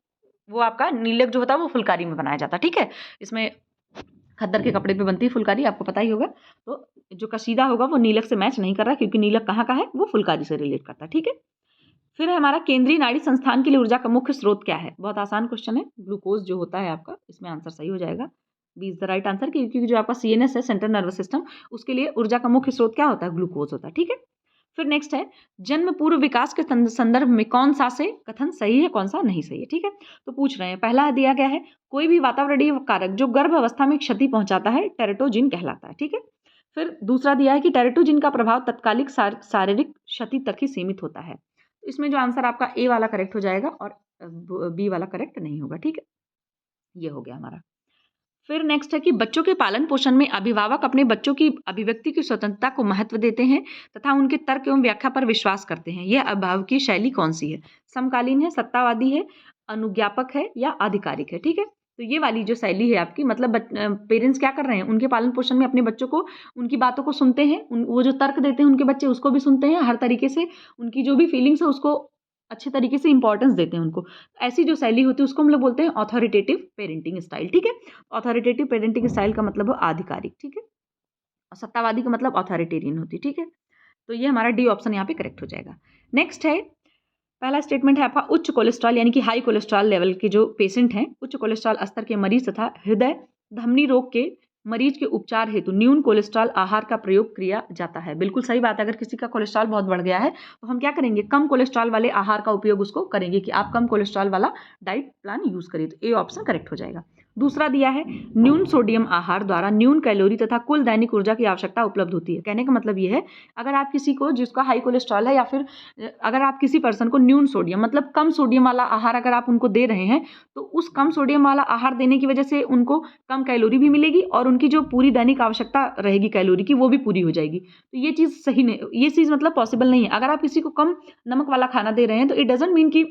वो आपका नीलक जो होता है वो फुलकारी में बनाया जाता है, ठीक है। इसमें खद्दर के कपड़े पे बनती है फुलकारी, आपको पता ही होगा। तो जो कसीदा होगा वो नीलक से मैच नहीं कर रहा, क्योंकि नीलक कहाँ का है, वो फुलकारी से रिलेट करता है, ठीक है। फिर है हमारा केंद्रीय नाड़ी संस्थान के लिए ऊर्जा का मुख्य स्रोत क्या है। बहुत आसान क्वेश्चन है, ग्लूकोज जो होता है आपका, इसमें आंसर सही हो जाएगा, B is the right answer, क्योंकि जो आपका CNS है, सेंट्रल नर्वस सिस्टम, उसके लिए ऊर्जा का मुख्य स्रोत क्या होता है, ग्लूकोज होता है, ठीक है। फिर नेक्स्ट है, जन्म पूर्व विकास के संदर्भ में कौन सा से कथन सही है, कौन सा नहीं सही है, ठीक है। तो पूछ रहे हैं, पहला दिया गया है, कोई भी वातावरणीय कारक जो गर्भ अवस्था में क्षति पहुंचाता है टेरेटोजिन कहलाता है, ठीक है। फिर दूसरा दिया है कि टेरेटोजिन का प्रभाव तत्कालिक शारीरिक क्षति तक ही सीमित होता है। तो इसमें जो आंसर आपका ए वाला करेक्ट हो जाएगा और बी वाला करेक्ट नहीं होगा, ठीक है। ये हो गया हमारा। फिर नेक्स्ट है कि बच्चों के पालन पोषण में अभिभावक अपने बच्चों की अभिव्यक्ति की स्वतंत्रता को महत्व देते हैं तथा उनके तर्क एवं व्याख्या पर विश्वास करते हैं। यह अभिभावक की शैली कौन सी है? समकालीन है, सत्तावादी है, अनुज्ञापक है या आधिकारिक है, ठीक है। तो ये वाली जो शैली है आपकी, मतलब पेरेंट्स क्या कर रहे हैं, उनके पालन पोषण में अपने बच्चों को, उनकी बातों को सुनते हैं, वो जो तर्क देते हैं उनके बच्चे उसको भी सुनते हैं, हर तरीके से उनकी जो भी फीलिंग्स है उसको अच्छे तरीके से इंपॉर्टेंस देते हैं उनको। ऐसी जो शैली होती है उसको हम लोग बोलते हैं ऑथोरिटेटिव पेरेंटिंग स्टाइल, ठीक है। ऑथोरिटेटिव पेरेंटिंग स्टाइल का मतलब आधिकारिक, ठीक है, और सत्तावादी का मतलब ऑथोरिटेरियन होती है, ठीक है। तो ये हमारा डी ऑप्शन यहाँ पे करेक्ट हो जाएगा। नेक्स्ट है, पहला स्टेटमेंट है आपका उच्च कोलेस्ट्रॉल यानी कि हाई कोलेस्ट्रॉल लेवल के जो पेशेंट हैं, उच्च कोलेस्ट्रॉल स्तर के मरीज तथा हृदय धमनी रोग के मरीज के उपचार हेतु न्यून कोलेस्ट्रॉल आहार का प्रयोग किया जाता है। बिल्कुल सही बात है। अगर किसी का कोलेस्ट्रॉल बहुत बढ़ गया है तो हम क्या करेंगे, कम कोलेस्ट्रॉल वाले आहार का उपयोग उसको करेंगे कि आप कम कोलेस्ट्रॉल वाला डाइट प्लान यूज करिए। तो ए ऑप्शन करेक्ट हो जाएगा। दूसरा दिया है न्यून सोडियम आहार द्वारा न्यून कैलोरी तथा कुल दैनिक ऊर्जा की आवश्यकता उपलब्ध होती है। कहने का मतलब ये है, अगर आप किसी को जिसका हाई कोलेस्ट्रॉल है या फिर अगर आप किसी पर्सन को न्यून सोडियम मतलब कम सोडियम वाला आहार अगर आप उनको दे रहे हैं तो उस कम सोडियम वाला आहार देने की वजह से उनको कम कैलोरी भी मिलेगी और उनकी जो पूरी दैनिक आवश्यकता रहेगी कैलोरी की वो भी पूरी हो जाएगी। तो ये चीज़ सही नहीं, ये चीज़ मतलब पॉसिबल नहीं है। अगर आप किसी को कम नमक वाला खाना दे रहे हैं तो इट डजंट मीन कि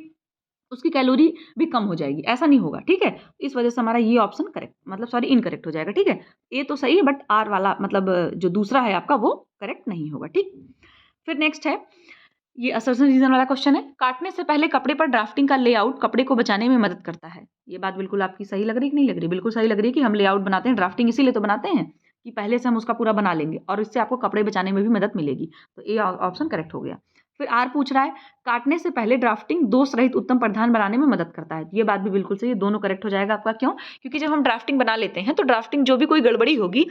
उसकी कैलोरी भी कम हो जाएगी, ऐसा नहीं होगा, ठीक है। इस वजह से हमारा ये ऑप्शन करेक्ट मतलब सॉरी इनकरेक्ट हो जाएगा, ठीक है। ए तो सही है बट आर वाला मतलब जो दूसरा है आपका वो करेक्ट नहीं होगा, ठीक। फिर नेक्स्ट है, ये असर्शन रीजन वाला क्वेश्चन है। काटने से पहले कपड़े पर ड्राफ्टिंग का लेआउट कपड़े को बचाने में मदद करता है। ये बात बिल्कुल आपकी सही लग रही है कि नहीं लग रही? बिल्कुल सही लग रही है कि हम लेआउट बनाते हैं, ड्राफ्टिंग इसीलिए तो बनाते हैं कि पहले से हम उसका पूरा बना लेंगे और इससे आपको कपड़े बचाने में भी मदद मिलेगी। तो ए ऑप्शन करेक्ट हो गया। फिर आर पूछ रहा है, काटने से पहले ड्राफ्टिंग दोष रहित उत्तम परिधान बनाने में मदद करता है। ये बात भी बिल्कुल सही है, दोनों करेक्ट हो जाएगा आपका। क्यों? क्योंकि जब हम ड्राफ्टिंग बना लेते हैं तो ड्राफ्टिंग जो भी कोई गड़बड़ी होगी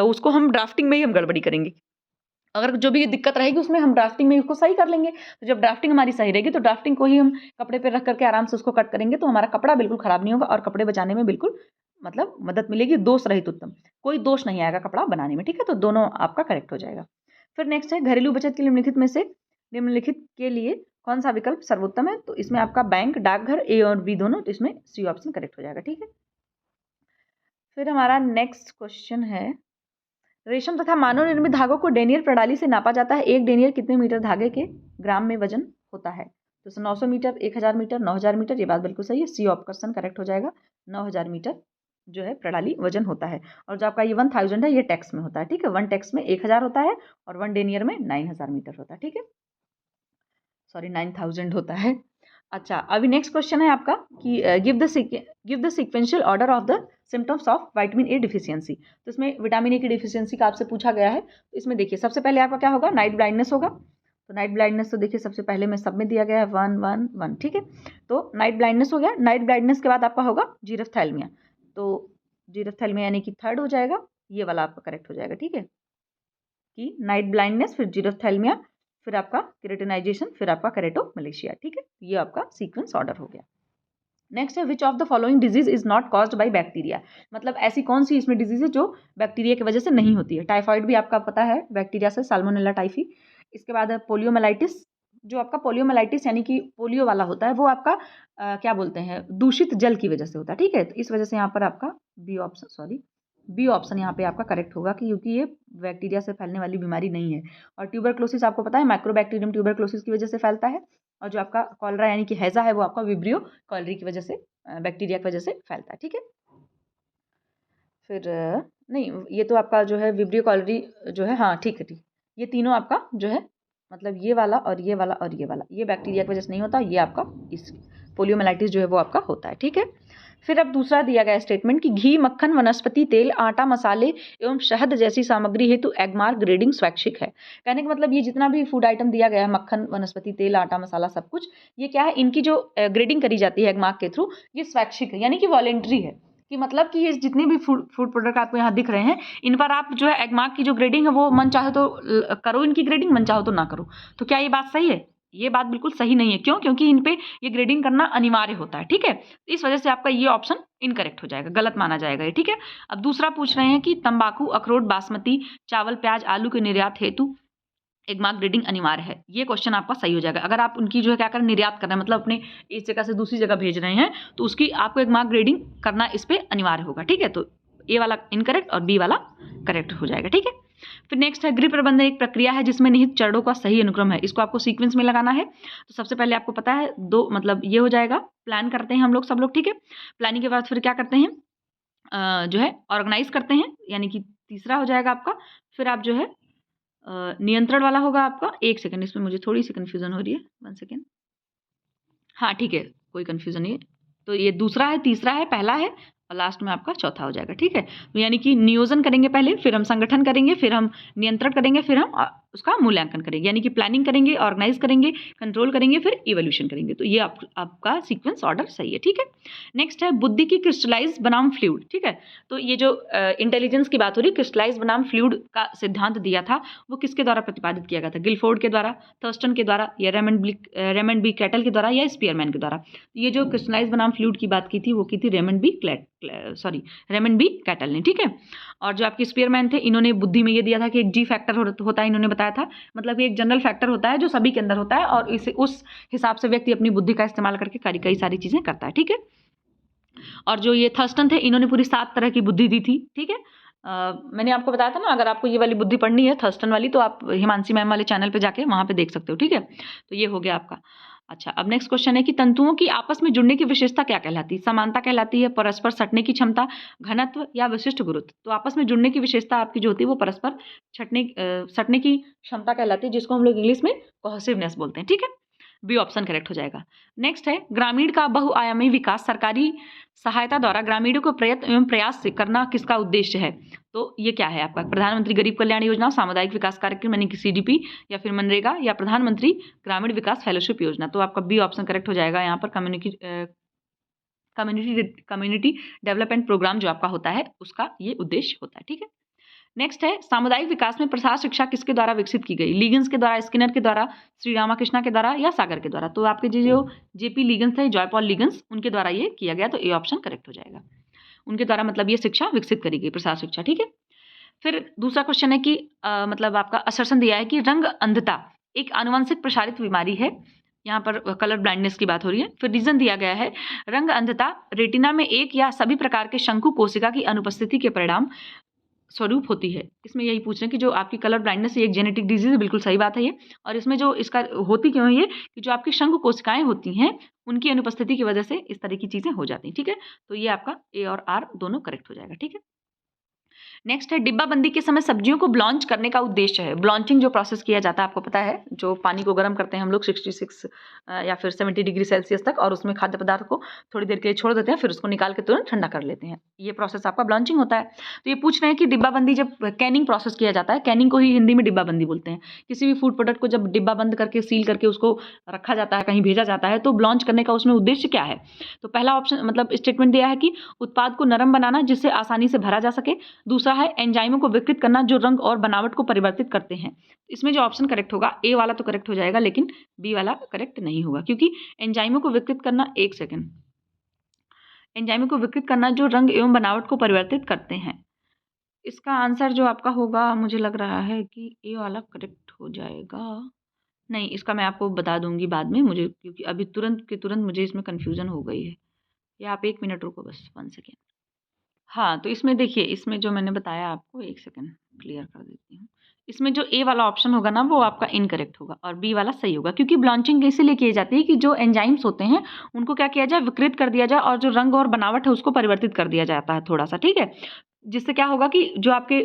उसको हम ड्राफ्टिंग में ही हम गड़बड़ी करेंगे। अगर जो भी दिक्कत रहेगी उसमें हम ड्राफ्टिंग में उसको सही कर लेंगे। तो जब ड्राफ्टिंग हमारी सही रहेगी तो ड्राफ्टिंग को ही हम कपड़े पे रख करके आराम से उसको कट करेंगे तो हमारा कपड़ा बिल्कुल खराब नहीं होगा और कपड़े बचाने में बिल्कुल मतलब मदद मिलेगी। दोष रहित उत्तम, कोई दोष नहीं आएगा कपड़ा बनाने में, ठीक है। तो दोनों आपका करेक्ट हो जाएगा। फिर नेक्स्ट है, घरेलू बचत के निम्नलिखित में से निम्नलिखित के लिए कौन सा विकल्प सर्वोत्तम है? तो इसमें आपका बैंक, डाकघर, ए और बी दोनों, तो इसमें सी ऑप्शन करेक्ट हो जाएगा, ठीक है। फिर हमारा नेक्स्ट क्वेश्चन है, रेशम तथा मानव निर्मित धागों को डेनियर प्रणाली से नापा जाता है। एक डेनियर कितने मीटर धागे के ग्राम में वजन होता है? तो 900 मीटर, 1000 मीटर, 9000 मीटर। ये बात बिल्कुल सही है, सी ऑप्शन करेक्ट हो जाएगा। 9000 मीटर जो है प्रणाली वजन होता है। और जो आपका ये 1000 है ये टैक्स में होता है, ठीक है। 1 टैक्स में 1000 होता है और 1 डेनियर में 9000 मीटर होता है, ठीक है। सॉरी 9000 होता है। अच्छा, अभी नेक्स्ट क्वेश्चन है आपका कि give the sequential order of the symptoms of vitamin A deficiency. तो इसमें विटामिन ए की डिफिशियंसी का आपसे पूछा गया है। तो इसमें देखिए सबसे पहले आपका क्या होगा, नाइट ब्लाइंडनेस होगा। तो नाइट ब्लाइंडनेस तो देखिए सबसे पहले में सब में दिया गया है 1 1 1, ठीक है। तो नाइट ब्लाइंडनेस हो गया। नाइट ब्लाइंडनेस के बाद आपका होगा जीरफ्थैल्मिया। तो जीरफ्थैल्मिया यानी कि थर्ड हो जाएगा, ये वाला आपका करेक्ट हो जाएगा, ठीक है। कि नाइट ब्लाइंडनेस, फिर जीरफ्थैल्मिया, फिर आपका केरेटिनाइजेशन, फिर आपका केरेटोमलेशिया, ठीक है। ये आपका सीक्वेंस ऑर्डर हो गया। नेक्स्ट है, which of the following disease is not caused by bacteria. मतलब ऐसी कौन सी इसमें डिजीज है जो बैक्टीरिया की वजह से नहीं होती है? टाइफाइड भी आपका पता है बैक्टीरिया से, साल्मोनेला टाइफी। इसके बाद है पोलियोमेलाइटिस। जो आपका पोलियोमेलाइटिस यानी कि पोलियो वाला होता है वो आपका क्या बोलते हैं, दूषित जल की वजह से होता है, ठीक है। तो इस वजह से यहाँ पर आपका बी ऑप्शन यहाँ पे आपका करेक्ट होगा कि क्योंकि ये बैक्टीरिया से फैलने वाली बीमारी नहीं है। और ट्यूबरक्लोसिस आपको पता है माइक्रोबैक्टीरियम ट्यूबरक्लोसिस की वजह से फैलता है। और जो आपका कॉलरा यानी कि हैजा है वो आपका विब्रियो कॉलरी की वजह से, बैक्टीरिया की वजह से फैलता है, ठीक है। फिर नहीं, ये तो आपका जो है विब्रियो कॉलरी जो है, हाँ ठीक है, ठीक। ये तीनों आपका जो है मतलब ये वाला और ये वाला और ये वाला, ये बैक्टीरिया की वजह से नहीं होता, ये आपका इस पोलियोमेलाइटिस जो है वो आपका होता है, ठीक है। फिर अब दूसरा दिया गया स्टेटमेंट कि घी, मक्खन, वनस्पति तेल, आटा, मसाले एवं शहद जैसी सामग्री हेतु एगमार्क ग्रेडिंग स्वैच्छिक है। कहने का मतलब ये जितना भी फूड आइटम दिया गया है, मक्खन, वनस्पति तेल, आटा, मसाला, सब कुछ, ये क्या है, इनकी जो ग्रेडिंग करी जाती है एगमार्क के थ्रू, ये स्वैच्छिक है यानी कि वॉलेंट्री है। कि मतलब कि ये जितने भी फूड प्रोडक्ट आपको यहाँ दिख रहे हैं इन पर आप जो है एगमार्क की जो ग्रेडिंग है वो मन चाहे तो करो इनकी ग्रेडिंग, मन चाहो तो ना करो। तो क्या ये बात सही है? ये बात बिल्कुल सही नहीं है। क्यों? क्योंकि इन पे ये ग्रेडिंग करना अनिवार्य होता है, ठीक है। इस वजह से आपका ये ऑप्शन इनकरेक्ट हो जाएगा, गलत माना जाएगा ये, ठीक है। अब दूसरा पूछ रहे हैं कि तंबाकू, अखरोट, बासमती चावल, प्याज, आलू के निर्यात हेतु एक मार्क ग्रेडिंग अनिवार्य है। ये क्वेश्चन आपका सही हो जाएगा। अगर आप उनकी जो है क्या करें, निर्यात कर रहे हैं, मतलब अपने इस जगह से दूसरी जगह भेज रहे हैं, तो उसकी आपको एक मार्क ग्रेडिंग करना इस पे अनिवार्य होगा। ठीक है, तो ए वाला इनकरेक्ट और बी वाला करेक्ट हो जाएगा। ठीक है, फिर नेक्स्ट है गृह प्रबंधन एक प्रक्रिया है जिसमें निहित चरणों का सही अनुक्रम है। इसको आपको सीक्वेंस में लगाना है। तो सबसे पहले आपको पता है दो, मतलब ये हो जाएगा, प्लान करते हैं हम लोग सब लोग। ठीक है, प्लानिंग के बाद फिर क्या करते हैं, जो है ऑर्गेनाइज करते हैं, यानी कि तीसरा हो जाएगा आपका। फिर आप जो है नियंत्रण वाला होगा आपका। एक सेकंड, इसमें मुझे थोड़ी सी कन्फ्यूजन हो रही है, 1 सेकंड। हाँ ठीक है, कोई कन्फ्यूजन नहीं है। तो ये दूसरा है, तीसरा है, पहला है और लास्ट में आपका चौथा हो जाएगा। ठीक है, तो यानी कि नियोजन करेंगे पहले, फिर हम संगठन करेंगे, फिर हम नियंत्रण करेंगे, फिर हम उसका मूल्यांकन करेंगे, यानी कि प्लानिंग करेंगे, ऑर्गेनाइज करेंगे, कंट्रोल करेंगे, फिर इवोल्यूशन करेंगे। तो ये आपका सीक्वेंस ऑर्डर सही है। ठीक है, नेक्स्ट है बुद्धि की क्रिस्टलाइज बनाम फ्लूइड। ठीक है, तो ये जो इंटेलिजेंस की बात हो रही है, क्रिस्टलाइज बनाम फ्लूइड का सिद्धांत दिया था, वो किसके द्वारा प्रतिपादित किया गया था? गिलफोर्ड के द्वारा, थर्स्टन के द्वारा, या रेमंड बी कैटल के द्वारा, या स्पीयरमैन के द्वारा? ये जो क्रिस्टलाइज बनाम फ्लूइड की बात की थी, वो की थी रेमंड बी कैटल ने। ठीक है, और जो आपके स्पीयरमैन थे, इन्होंने बुद्धि में ये दिया था कि एक जी फैक्टर होता है, इन्होंने बताया था, मतलब एक जनरल फैक्टर होता है जो सभी के अंदर होता है, और इसे उस हिसाब से व्यक्ति अपनी बुद्धि का इस्तेमाल करके कई सारी चीजें करता है। ठीक है, और जो ये थर्स्टन थे, इन्होंने पूरी 7 तरह की बुद्धि दी थी। ठीक है, मैंने आपको बताया था ना, अगर आपको ये वाली बुद्धि पढ़नी है थर्स्टन वाली, तो आप हिमांशी मैम वाले चैनल पे जाके वहां पे देख सकते हो। ठीक है, तो ये हो गया आपका। अच्छा, अब नेक्स्ट क्वेश्चन है कि तंतुओं की आपस में जुड़ने की विशेषता क्या कहलाती है? समानता कहलाती है, परस्पर सटने की क्षमता, घनत्व, या विशिष्ट गुरुत्व? तो आपस में जुड़ने की विशेषता आपकी जो होती है वो परस्पर सटने की क्षमता कहलाती है, जिसको हम लोग इंग्लिश में कोहेसिवनेस बोलते हैं। ठीक है, बी ऑप्शन करेक्ट हो जाएगा। नेक्स्ट है ग्रामीण का बहुआयामी विकास सरकारी सहायता द्वारा ग्रामीणों को प्रयत्न एवं प्रयास से करना किसका उद्देश्य है? तो ये क्या है आपका? प्रधानमंत्री गरीब कल्याण योजना, सामुदायिक विकास कार्यक्रम यानी कि CDP, या फिर मनरेगा, या प्रधानमंत्री ग्रामीण विकास फेलोशिप योजना? तो आपका बी ऑप्शन करेक्ट हो जाएगा। यहाँ पर कम्युनिटी डेवलपमेंट प्रोग्राम जो आपका होता है, उसका ये उद्देश्य होता है। ठीक है, नेक्स्ट है सामुदायिक विकास में प्रसार शिक्षा किसके द्वारा विकसित की गई? लीगन्स के द्वारा, स्किनर के द्वारा, श्री रामाकृष्णा के द्वारा, या सागर के द्वारा? तो आपके जो JP लीगन्स थे, जॉय पॉल लीगन्स, उनके द्वारा ये किया गया। तो ए ऑप्शन करेक्ट हो जाएगा। उनके द्वारा मतलब ये शिक्षा विकसित करी गई, प्रसार शिक्षा। ठीक है, फिर दूसरा क्वेश्चन है कि मतलब आपका असर्शन दिया है कि रंग अंधता एक आनुवंशिक प्रसारित बीमारी है। यहाँ पर कलर ब्लाइंडनेस की बात हो रही है। फिर रीजन दिया गया है रंग अंधता रेटिना में एक या सभी प्रकार के शंकु कोशिका की अनुपस्थिति के परिणाम स्वरूप होती है। इसमें यही पूछ रहे हैं कि जो आपकी कलर ब्लाइंडनेस, ये एक जेनेटिक डिजीज है, बिल्कुल सही बात है ये। और इसमें जो इसका होती क्यों है ये, कि जो आपकी शंकु कोशिकाएं होती हैं, उनकी अनुपस्थिति की वजह से इस तरह की चीजें हो जाती हैं। ठीक है, तो ये आपका ए और आर दोनों करेक्ट हो जाएगा। ठीक है, नेक्स्ट है डिब्बाबंदी के समय सब्जियों को ब्लॉन्च करने का उद्देश्य है। ब्लॉन्चिंग जो प्रोसेस किया जाता है, आपको पता है, जो पानी को गर्म करते हैं हम लोग 66 या फिर 70 डिग्री सेल्सियस तक, और उसमें खाद्य पदार्थ को थोड़ी देर के लिए छोड़ देते हैं, फिर उसको निकाल के तुरंत ठंडा कर लेते हैं। ये प्रोसेस आपका ब्लॉन्चिंग होता है। तो ये पूछ रहे हैं कि डिब्बाबंदी जब कैनिंग प्रोसेस किया जाता है, कैनिंग को ही हिंदी में डिब्बाबंदी बोलते हैं। किसी भी फूड प्रोडक्ट को जब डिब्बा बंद करके सील करके उसको रखा जाता है, कहीं भेजा जाता है, तो ब्लॉन्च करने का उसमें उद्देश्य क्या है? तो पहला ऑप्शन मतलब स्टेटमेंट दिया है कि उत्पाद को नरम बनाना जिससे आसानी से भरा जा सके। दूसरा है एंजाइमों को विकृत करना जो रंग और बनावट को परिवर्तित करते हैं। इसमें जो ऑप्शन करेक्ट होगा, ए वाला तो करेक्ट हो जाएगा, लेकिन बी वाला करेक्ट नहीं होगा, क्योंकि एंजाइमों को विकृत करना, एक सेकंड, एंजाइमों को विकृत करना जो रंग एवं बनावट को परिवर्तित करते हैं। इसका आंसर जो आपका होगा, मुझे लग रहा है कि ए वाला करेक्ट हो जाएगा। नहीं, इसका मैं आपको बता दूंगी बाद में, मुझे क्योंकि अभी तुरंत के तुरंत मुझे इसमें कंफ्यूजन हो गई है। या आप 1 मिनट रुको, बस 1 सेकेंड। हाँ, तो इसमें देखिए, इसमें जो मैंने बताया आपको, एक सेकंड क्लियर कर देती हूँ। इसमें जो ए वाला ऑप्शन होगा ना, वो आपका इनकरेक्ट होगा, और बी वाला सही होगा, क्योंकि ब्लॉन्चिंग इसीलिए की जाती है कि जो एंजाइम्स होते हैं उनको क्या किया जाए, विकृत कर दिया जाए, और जो रंग और बनावट है उसको परिवर्तित कर दिया जाता है थोड़ा सा। ठीक है, जिससे क्या होगा कि जो आपके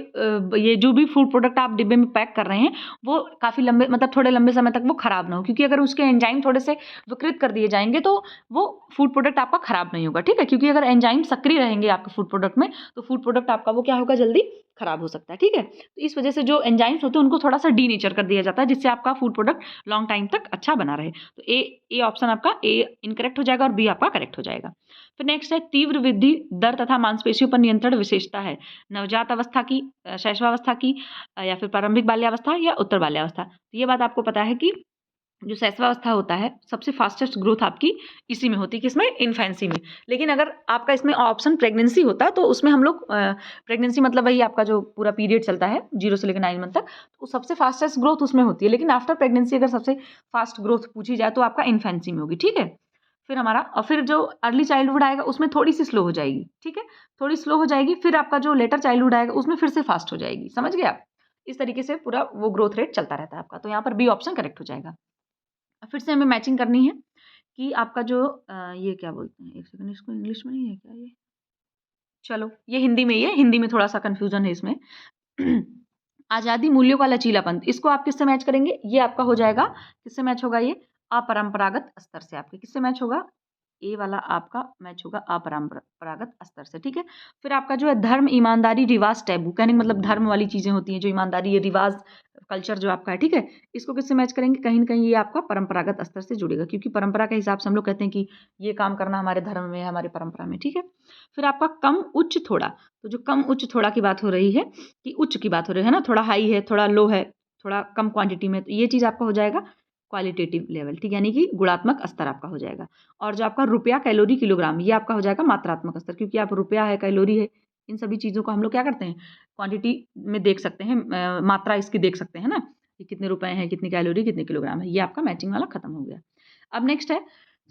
ये जो भी फूड प्रोडक्ट आप डिब्बे में पैक कर रहे हैं, वो काफ़ी लंबे, मतलब थोड़े लंबे समय तक वो खराब ना हो, क्योंकि अगर उसके एंजाइम थोड़े से विकृत कर दिए जाएंगे तो वो फूड प्रोडक्ट आपका खराब नहीं होगा। ठीक है, क्योंकि अगर एंजाइम सक्रिय रहेंगे आपके फूड प्रोडक्ट में, तो फूड प्रोडक्ट आपका वो क्या होगा, जल्दी खराब हो सकता है। ठीक है, तो इस वजह से जो एंजाइम्स होते हैं उनको थोड़ा सा डीनेचर कर दिया जाता है, जिससे आपका फूड प्रोडक्ट लॉन्ग टाइम तक अच्छा बना रहे। तो ए ऑप्शन आपका ए इनकरेक्ट हो जाएगा, और बी आपका करेक्ट हो जाएगा। फिर नेक्स्ट है तीव्र वृद्धि दर तथा मांसपेशियों पर नियंत्रण विशेषता है नवजात अवस्था की, शैशवावस्था की, या फिर प्रारंभिक बाल्यावस्था, या उत्तर बाल्यावस्था? तो ये बात आपको पता है कि जो शैशवावस्था होता है सबसे फास्टेस्ट ग्रोथ आपकी इसी में होती है, किसमें, इन्फेंसी में। लेकिन अगर आपका इसमें ऑप्शन प्रेगनेंसी होता तो उसमें हम लोग प्रेगनेंसी मतलब वही आपका जो पूरा पीरियड चलता है 0 से लेकर 9 मंथ तक, तो सबसे फास्टेस्ट ग्रोथ उसमें होती है। लेकिन आफ्टर प्रेगनेंसी अगर सबसे फास्ट ग्रोथ पूछी जाए तो आपका इन्फेंसी में होगी, ठीक है। फिर हमारा और फिर जो अर्ली चाइल्डहुड आएगा उसमें थोड़ी सी स्लो हो जाएगी, ठीक है, थोड़ी स्लो हो जाएगी। फिर आपका जो लेटर चाइल्डहुड आएगा उसमें फिर से फास्ट हो जाएगी, समझ गए आप। इस तरीके से पूरा वो ग्रोथ रेट चलता रहता है आपका। तो यहाँ पर बी ऑप्शन करेक्ट हो जाएगा। फिर से हमें मैचिंग करनी है कि आपका जो ये क्या बोलते हैं, एक सेकंड, इसको इंग्लिश में नहीं है क्या ये, चलो ये हिंदी में ही है, हिंदी में थोड़ा सा कंफ्यूजन है इसमें। आजादी मूल्यों का लचीलापन, इसको आप किससे मैच करेंगे, ये आपका हो जाएगा, किससे मैच होगा, ये अपरंपरागत स्तर से आपके किससे मैच होगा, ए वाला आपका मैच होगा अपरंपरागत स्तर से, ठीक है। फिर आपका जो है धर्म, ईमानदारी, रिवाज, टैबू, कहने का मतलब धर्म वाली चीजें होती हैं, जो ईमानदारी, ये रिवाज, कल्चर जो आपका है, ठीक है, इसको किससे मैच करेंगे, कहीं ना कहीं ये आपका परंपरागत स्तर से जुड़ेगा, क्योंकि परंपरा के हिसाब से हम लोग कहते हैं कि ये काम करना हमारे धर्म में है, हमारी परंपरा में, ठीक है। फिर आपका कम उच्च थोड़ा, तो जो कम उच्च थोड़ा की बात हो रही है, कि उच्च की बात हो रही है ना, थोड़ा हाई है, थोड़ा लो है, थोड़ा कम क्वांटिटी में, तो ये चीज़ आपका हो जाएगा क्वालिटेटिव लेवल, ठीक है, यानी कि गुणात्मक स्तर आपका हो जाएगा। और जो आपका रुपया, कैलोरी, किलोग्राम, ये आपका हो जाएगा मात्रात्मक स्तर, क्योंकि आप रुपया है, कैलोरी है, इन सभी चीज़ों को हम लोग क्या करते हैं, क्वांटिटी में देख सकते हैं, मात्रा इसकी देख सकते हैं ना, कि कितने रुपए हैं, कितनी कैलोरी, कितने किलोग्राम है। ये आपका मैचिंग वाला खत्म हो गया। अब नेक्स्ट है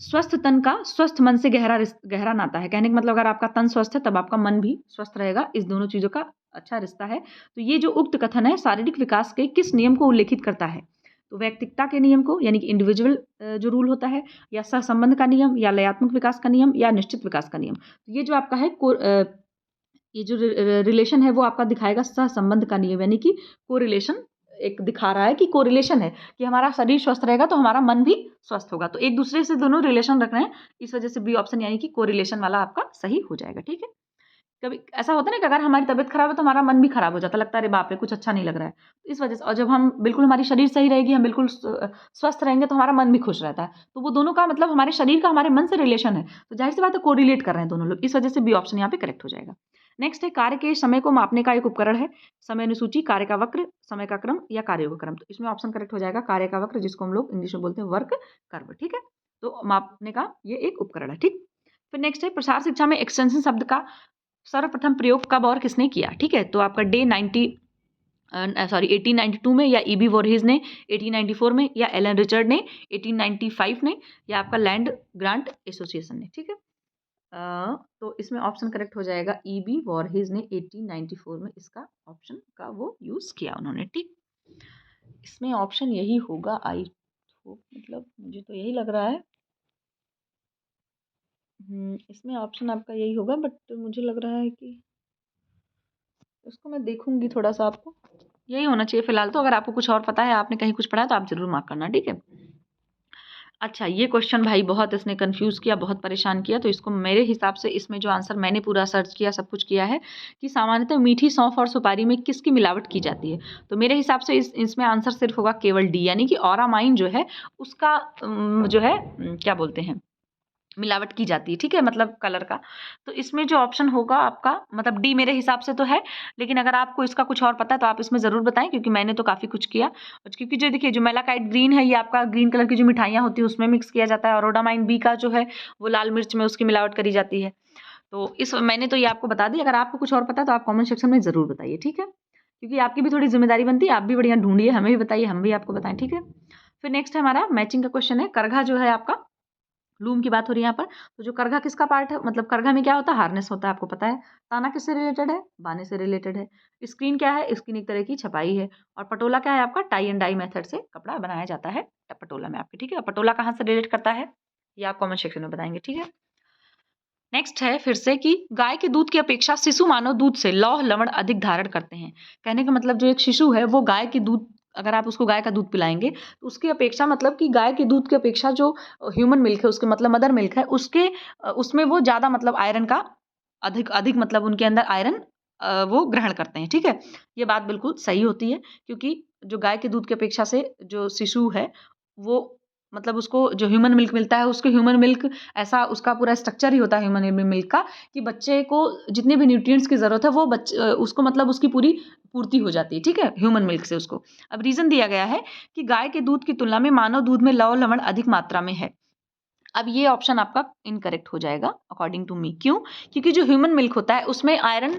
स्वस्थ तन का स्वस्थ मन से गहरा नाता है, कहने का मतलब अगर आपका तन स्वस्थ है तब आपका मन भी स्वस्थ रहेगा, इस दोनों चीज़ों का अच्छा रिश्ता है। तो ये जो उक्त कथन है शारीरिक विकास के किस नियम को उल्लेखित करता है, तो व्यक्तिकता के नियम को, यानी कि इंडिविजुअल जो रूल होता है, या सहसंबंध का नियम, या लयात्मक विकास का नियम, या निश्चित विकास का नियम। तो ये जो आपका है ये जो रिलेशन है वो आपका दिखाएगा सहसंबंध का नियम, यानी कि कोरिलेशन एक दिखा रहा है, कि कोरिलेशन है कि हमारा शरीर स्वस्थ रहेगा तो हमारा मन भी स्वस्थ होगा, तो एक दूसरे से दोनों रिलेशन रख रहे हैं, इस वजह से बी ऑप्शन यानी कि कोरिलेशन वाला आपका सही हो जाएगा, ठीक है। कभी ऐसा होता है ना कि अगर हमारी तबीयत खराब है तो हमारा मन भी खराब हो जाता है, लगता है अरे बाप रे कुछ अच्छा नहीं लग रहा है, तो इस वजह से। और जब हम बिल्कुल, हमारी शरीर सही रहेगी, हम बिल्कुल स्वस्थ रहेंगे, तो हमारा मन भी खुश रहता है, तो वो दोनों का मतलब हमारे शरीर का हमारे मन से रिलेशन है, तो जाहिर सी बात है कोरिलेट कर रहे हैं दोनों लोग, इस वजह से बी ऑप्शन यहाँ पे करेक्ट हो जाएगा। नेक्स्ट है कार्य के समय को मापने का एक उपकरण है, समय अनुसूची, कार्य का वक्र, समय का क्रम, या कार्यों का क्रम, तो इसमें ऑप्शन करेक्ट हो जाएगा कार्य का वक्र, जिसको हम लोग इंग्लिश में बोलते हैं वर्क कर्व, ठीक है, तो मापने का ये एक उपकरण है, ठीक। फिर नेक्स्ट है प्रसार शिक्षा में एक्सटेंशन शब्द का सर्वप्रथम प्रयोग कब और किसने किया, ठीक है, तो आपका 1892 में, या ईबी वोरहेज ने 1894 में, या एलन रिचर्ड ने 1895 में, या आपका लैंड ग्रांट एसोसिएशन ने, ठीक है। तो इसमें ऑप्शन करेक्ट हो जाएगा ईबी वोरहेज ने 1894 में इसका ऑप्शन का वो यूज किया उन्होंने, ठीक। इसमें ऑप्शन यही होगा, आई होप, मतलब मुझे तो यही लग रहा है। इसमें ऑप्शन आपका यही होगा, बट मुझे लग रहा है कि उसको मैं देखूंगी थोड़ा सा, आपको यही होना चाहिए फिलहाल। तो अगर आपको कुछ और पता है, आपने कहीं कुछ पढ़ा है, तो आप जरूर मार्क करना, ठीक है। अच्छा, ये क्वेश्चन भाई बहुत इसने कंफ्यूज किया, बहुत परेशान किया, तो इसको मेरे हिसाब से इसमें जो आंसर मैंने पूरा सर्च किया, सब कुछ किया है, कि सामान्यतः मीठी सौंफ और सुपारी में किसकी मिलावट की जाती है, तो मेरे हिसाब से इसमें आंसर सिर्फ होगा केवल डी, यानी कि ऑरामाइन जो है उसका जो है क्या बोलते हैं, मिलावट की जाती है, ठीक है, मतलब कलर का। तो इसमें जो ऑप्शन होगा आपका, मतलब डी मेरे हिसाब से तो है, लेकिन अगर आपको इसका कुछ और पता है तो आप इसमें ज़रूर बताएं, क्योंकि मैंने तो काफ़ी कुछ किया। और क्योंकि जो देखिए, जो मेलाकाइट ग्रीन है, ये आपका ग्रीन कलर की जो मिठाइयाँ होती है उसमें मिक्स किया जाता है, और रोडामाइन बी का जो है वो लाल मिर्च में उसकी मिलावट करी जाती है। तो इस मैंने तो ये आपको बता दी, अगर आपको कुछ और पता है तो आप कॉमेंट सेक्शन में ज़रूर बताइए, ठीक है, क्योंकि आपकी भी थोड़ी जिम्मेदारी बनती है, आप भी बढ़िया ढूंढिए, हमें भी बताइए, हम भी आपको बताएं, ठीक है। फिर नेक्स्ट है हमारा मैचिंग का क्वेश्चन है, करघा जो है आपका, लूम की बात हो रही है यहाँ पर, तो जो करघा किसका पार्ट है, मतलब करघा में क्या होता है, हार्नेस होता है, आपको पता है। ताना किससे रिलेटेड है, बाने से रिलेटेड है। स्क्रीन क्या है, स्क्रीन एक तरह की छपाई है। और पटोला क्या है आपका, टाई एंड डाई मेथड से कपड़ा बनाया जाता है पटोला में आपके, ठीक है। पटोला कहाँ से रिलेट करता है, ये आप कमेंट सेक्शन में बताएंगे, ठीक है। नेक्स्ट है फिर से कि गाय के दूध की अपेक्षा शिशु मानव दूध से लौह लवण अधिक धारण करते हैं, कहने का मतलब जो एक शिशु है वो गाय के दूध, अगर आप उसको गाय का दूध पिलाएंगे तो उसकी अपेक्षा, मतलब कि गाय के दूध की अपेक्षा जो ह्यूमन मिल्क है, उसके मतलब मदर मिल्क है, उसके उसमें वो ज़्यादा मतलब आयरन का अधिक अधिक मतलब उनके अंदर आयरन वो ग्रहण करते हैं, ठीक है। ये बात बिल्कुल सही होती है, क्योंकि जो गाय के दूध की अपेक्षा से जो शिशु है वो मतलब उसको जो ह्यूमन मिल्क मिलता है उसको ह्यूमन मिल्क ऐसा उसका पूरा स्ट्रक्चर ही होता है ह्यूमन मिल्क का कि बच्चे को जितने भी न्यूट्रिएंट्स की ज़रूरत है वो बच्चे उसको मतलब उसकी पूरी पूर्ति हो जाती है, ठीक है, ह्यूमन मिल्क से उसको। अब रीज़न दिया गया है कि गाय के दूध की तुलना में मानव दूध में लवण लवण अधिक मात्रा में है। अब ये ऑप्शन आपका इनकरेक्ट हो जाएगा अकॉर्डिंग टू मी। क्यों? क्योंकि जो ह्यूमन मिल्क होता है उसमें आयरन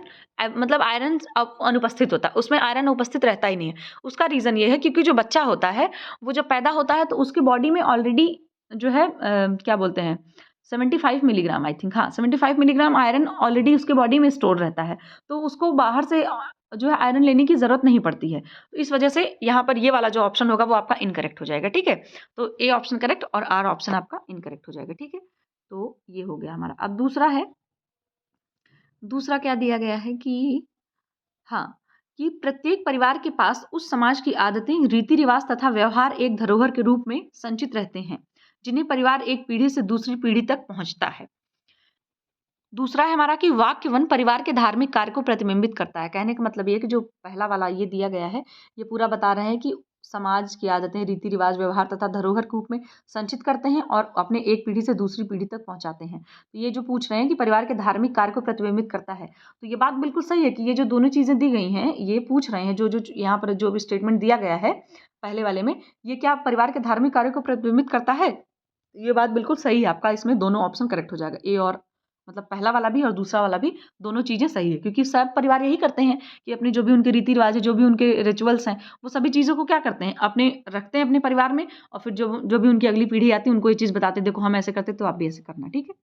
मतलब आयरन अनुपस्थित होता है, उसमें आयरन उपस्थित रहता ही नहीं है। उसका रीज़न ये है क्योंकि जो बच्चा होता है वो जब पैदा होता है तो उसकी बॉडी में ऑलरेडी जो है क्या बोलते हैं 75 मिलीग्राम आई थिंक, हाँ 75 मिलीग्राम आयरन ऑलरेडी उसके बॉडी में स्टोर रहता है। तो उसको बाहर से जो है आयरन लेने की ज़रूरत नहीं पड़ती है। तो इस वजह से यहाँ पर ये वाला जो ऑप्शन होगा वो आपका इनकरेक्ट हो जाएगा, ठीक है? तो ए ऑप्शन करेक्ट और आर ऑप्शन आपका इनकरेक्ट हो जाएगा, ठीक है? तो ये हो गया हमारा। अब दूसरा है, दूसरा क्या दिया गया है कि हाँ, कि प्रत्येक परिवार के पास उस समाज की आदतें, रीति-रिवाज तथा व्यवहार एक धरोहर के रूप में संचित रहते हैं, जिन्हें परिवार एक पीढ़ी से दूसरी पीढ़ी तक पहुँचता है। दूसरा है हमारा कि वाक्य वन परिवार के धार्मिक कार्य को प्रतिबिंबित करता है। कहने का मतलब ये है कि जो पहला वाला ये दिया गया है, ये पूरा बता रहे हैं कि समाज की आदतें, रीति-रिवाज, व्यवहार तथा धरोहर के रूप में संचित करते हैं और अपने एक पीढ़ी से दूसरी पीढ़ी तक पहुँचाते हैं। तो ये जो पूछ रहे हैं कि परिवार के धार्मिक कार्य को प्रतिबिंबित करता है, तो ये बात बिल्कुल सही है कि ये जो दोनों चीज़ें दी गई हैं, ये पूछ रहे हैं जो यहाँ पर जो भी स्टेटमेंट दिया गया है, पहले वाले में, ये क्या परिवार के धार्मिक कार्य को प्रतिबिंबित करता है? ये बात बिल्कुल सही है आपका, इसमें दोनों ऑप्शन करेक्ट हो जाएगा। ए और मतलब पहला वाला भी और दूसरा वाला भी, दोनों चीज़ें सही है क्योंकि सब परिवार यही करते हैं कि अपने जो भी उनके रीति-रिवाज है, जो भी उनके रिचुअल्स हैं, वो सभी चीज़ों को क्या करते हैं, अपने रखते हैं अपने परिवार में और फिर जो जो भी उनकी अगली पीढ़ी आती है, उनको ये चीज़ बताते हैं, देखो हम ऐसे करते तो आप भी ऐसे करना, ठीक है?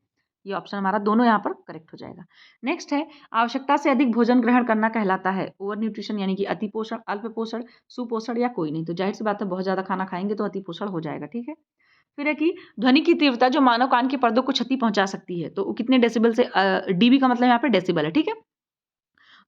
ये ऑप्शन हमारा दोनों यहाँ पर करेक्ट हो जाएगा। नेक्स्ट है, आवश्यकता से अधिक भोजन ग्रहण करना कहलाता है ओवर न्यूट्रिशन यानी कि अति पोषण, अल्प पोषण, सुपोषण या कोई नहीं। तो ज़ाहिर-सी बात है बहुत ज़्यादा खाना खाएँगे तो अति पोषण हो जाएगा, ठीक है? फिर है कि ध्वनि की तीव्रता जो मानव कान के पर्दों को क्षति पहुँचा सकती है, तो वो कितने डेसिबल से डीबी का मतलब यहाँ पे डेसिबल है, ठीक है?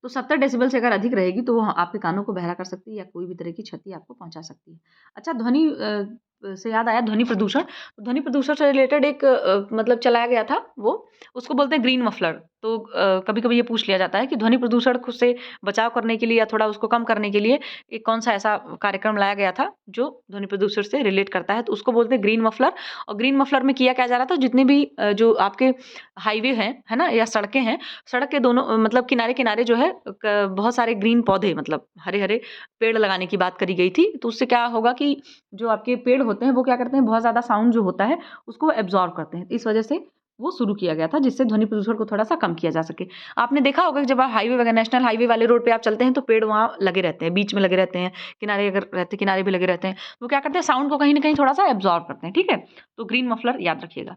तो 70 डेसिबल से अगर अधिक रहेगी तो वो आपके कानों को बहरा कर सकती है या कोई भी तरह की क्षति आपको पहुँचा सकती है। अच्छा ध्वनि से याद आया ध्वनि प्रदूषण। तो ध्वनि प्रदूषण से रिलेटेड एक मतलब चलाया गया था वो, उसको बोलते हैं ग्रीन मफलर। तो कभी-कभी ये पूछ लिया जाता है कि ध्वनि प्रदूषण को से बचाव करने के लिए या थोड़ा उसको कम करने के लिए एक कौन-सा ऐसा कार्यक्रम लाया गया था जो ध्वनि प्रदूषण से रिलेट करता है, तो उसको बोलते हैं ग्रीन मफलर। और ग्रीन मफलर में किया क्या जा रहा था, जितने भी जो आपके हाईवे हैं, है ना? या सड़कें हैं, सड़क के दोनों मतलब किनारे-किनारे जो है बहुत सारे ग्रीन पौधे मतलब हरे-हरे पेड़ लगाने की बात करी गई थी। तो उससे क्या होगा कि जो आपके पेड़ होते हैं वो क्या करते हैं, बहुत ज़्यादा साउंड जो होता है उसको एब्ज़ॉर्ब करते हैं। इस वज़ह से वो शुरू किया गया था जिससे ध्वनि प्रदूषण को थोड़ा-सा कम किया जा सके। आपने देखा होगा कि जब आप हाईवे वगैरह नेशनल हाईवे वाले रोड पे आप चलते हैं तो पेड़ वहाँ लगे रहते हैं, बीच में लगे रहते हैं, किनारे अगर रहते किनारे भी लगे रहते हैं। वो क्या करते हैं, साउंड को कहीं न कहीं थोड़ा-सा एब्ज़ॉर्ब करते हैं, ठीक है? तो ग्रीन मफलर याद रखिएगा।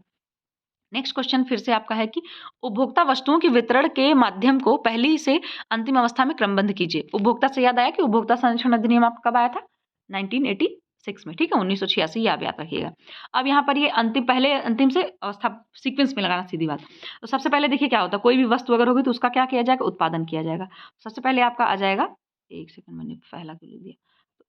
नेक्स्ट क्वेश्चन फिर से आपका है कि उपभोक्ता वस्तुओं के वितरण के माध्यम को पहली से अंतिम अवस्था में क्रमबद्ध कीजिए। उपभोक्ता से याद आया कि उपभोक्ता संरक्षण अधिनियम आपका कब आया था? 1986 में, ठीक है? 1986 ये आप याद रखिएगा। अब यहाँ पर ये अंतिम पहले अंतिम से अवस्था सीक्वेंस में लगाना, सीधी बात। तो सबसे पहले देखिए क्या होता है, कोई भी वस्तु अगर होगी तो उसका क्या किया जाएगा? उत्पादन किया जाएगा। सबसे पहले आपका आ जाएगा, 1 सेकंड मैंने पहला क्यों लिख दिया?